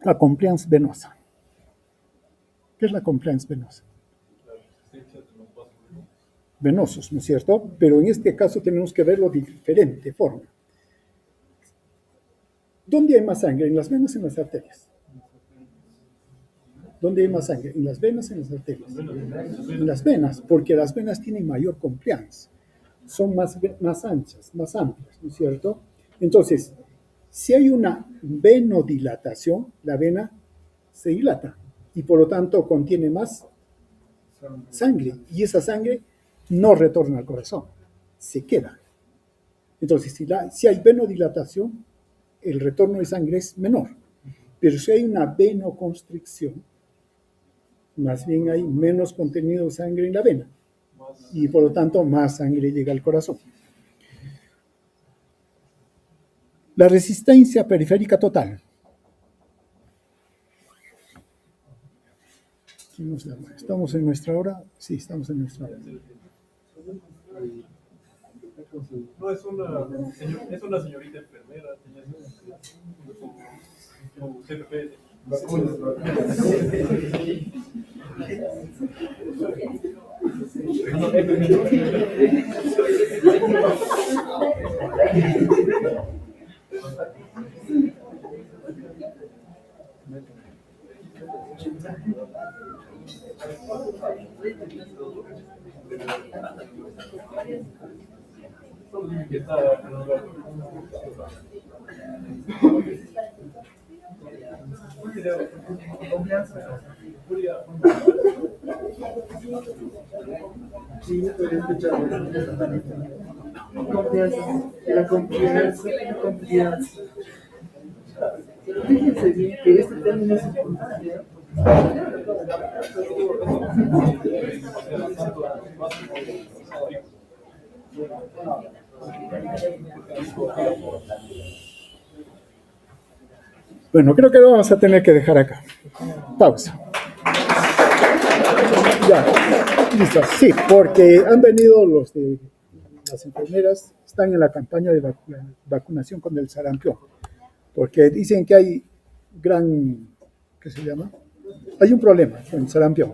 La compliance venosa. ¿Qué es la compliance venosa? Venosos, ¿no es cierto? Pero en este caso tenemos que verlo de diferente forma. ¿Dónde hay más sangre? ¿En las venas o en las arterias? ¿Dónde hay más sangre? ¿En las venas o en las arterias? En las venas, porque las venas tienen mayor compliance. Son más anchas, más amplias, ¿no es cierto? Entonces, si hay una venodilatación, la vena se dilata y por lo tanto contiene más sangre y esa sangre no retorna al corazón, se queda. Entonces, si hay venodilatación, el retorno de sangre es menor, pero si hay una venoconstricción, más bien hay menos contenido de sangre en la vena y por lo tanto más sangre llega al corazón. La resistencia periférica total. ¿Estamos en nuestra hora? Sí, estamos en nuestra hora. No, es una señorita enfermera. Su CPP. Sí, podría escuchar. La confianza. Pero fíjense bien que este término es importante, ¿no? Bueno, creo que lo vamos a tener que dejar acá. Pausa. Ya, listo. Sí, porque han venido las enfermeras, están en la campaña de vacunación con el sarampión, porque dicen que hay ¿qué se llama? Hay un problema con el sarampión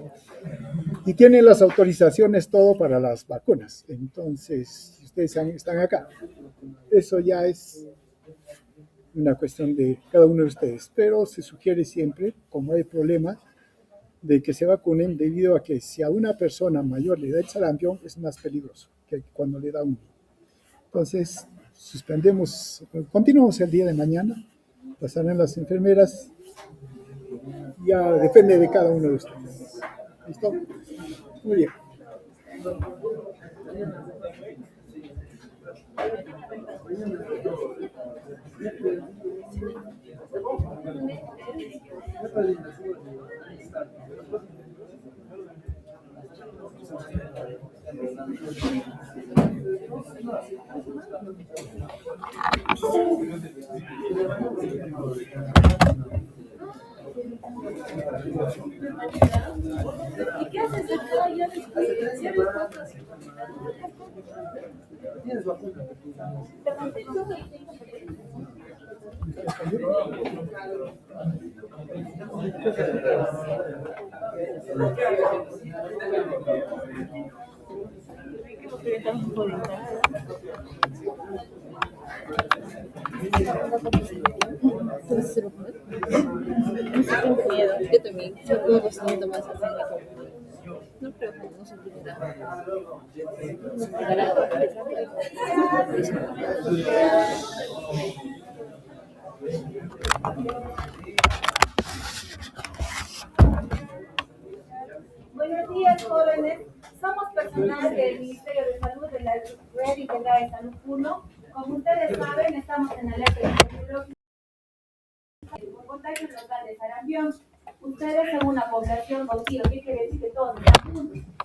y tienen las autorizaciones todo para las vacunas. Entonces, si ustedes están acá, eso ya es una cuestión de cada uno de ustedes, pero se sugiere siempre, como hay problemas, de que se vacunen debido a que si a una persona mayor le da el sarampión es más peligroso que cuando le da un niño. Entonces, continuamos el día de mañana, pasarán las enfermeras, ya depende de cada uno de ustedes. ¿Listo? Muy bien. ¿Y qué haces acá? Tienes vacuna. Tengo miedo, yo también. Tengo los síntomas así. No creo que no se olvidará. No olvidará. Buenos días, jóvenes. Somos personal del Ministerio de Salud de la Red Integrada de Salud 1. Como ustedes saben, estamos en alerta epidemiológica por contagios local de sarampión. Ustedes son una población cautiva, ¿qué quiere decir? Que todos están juntos.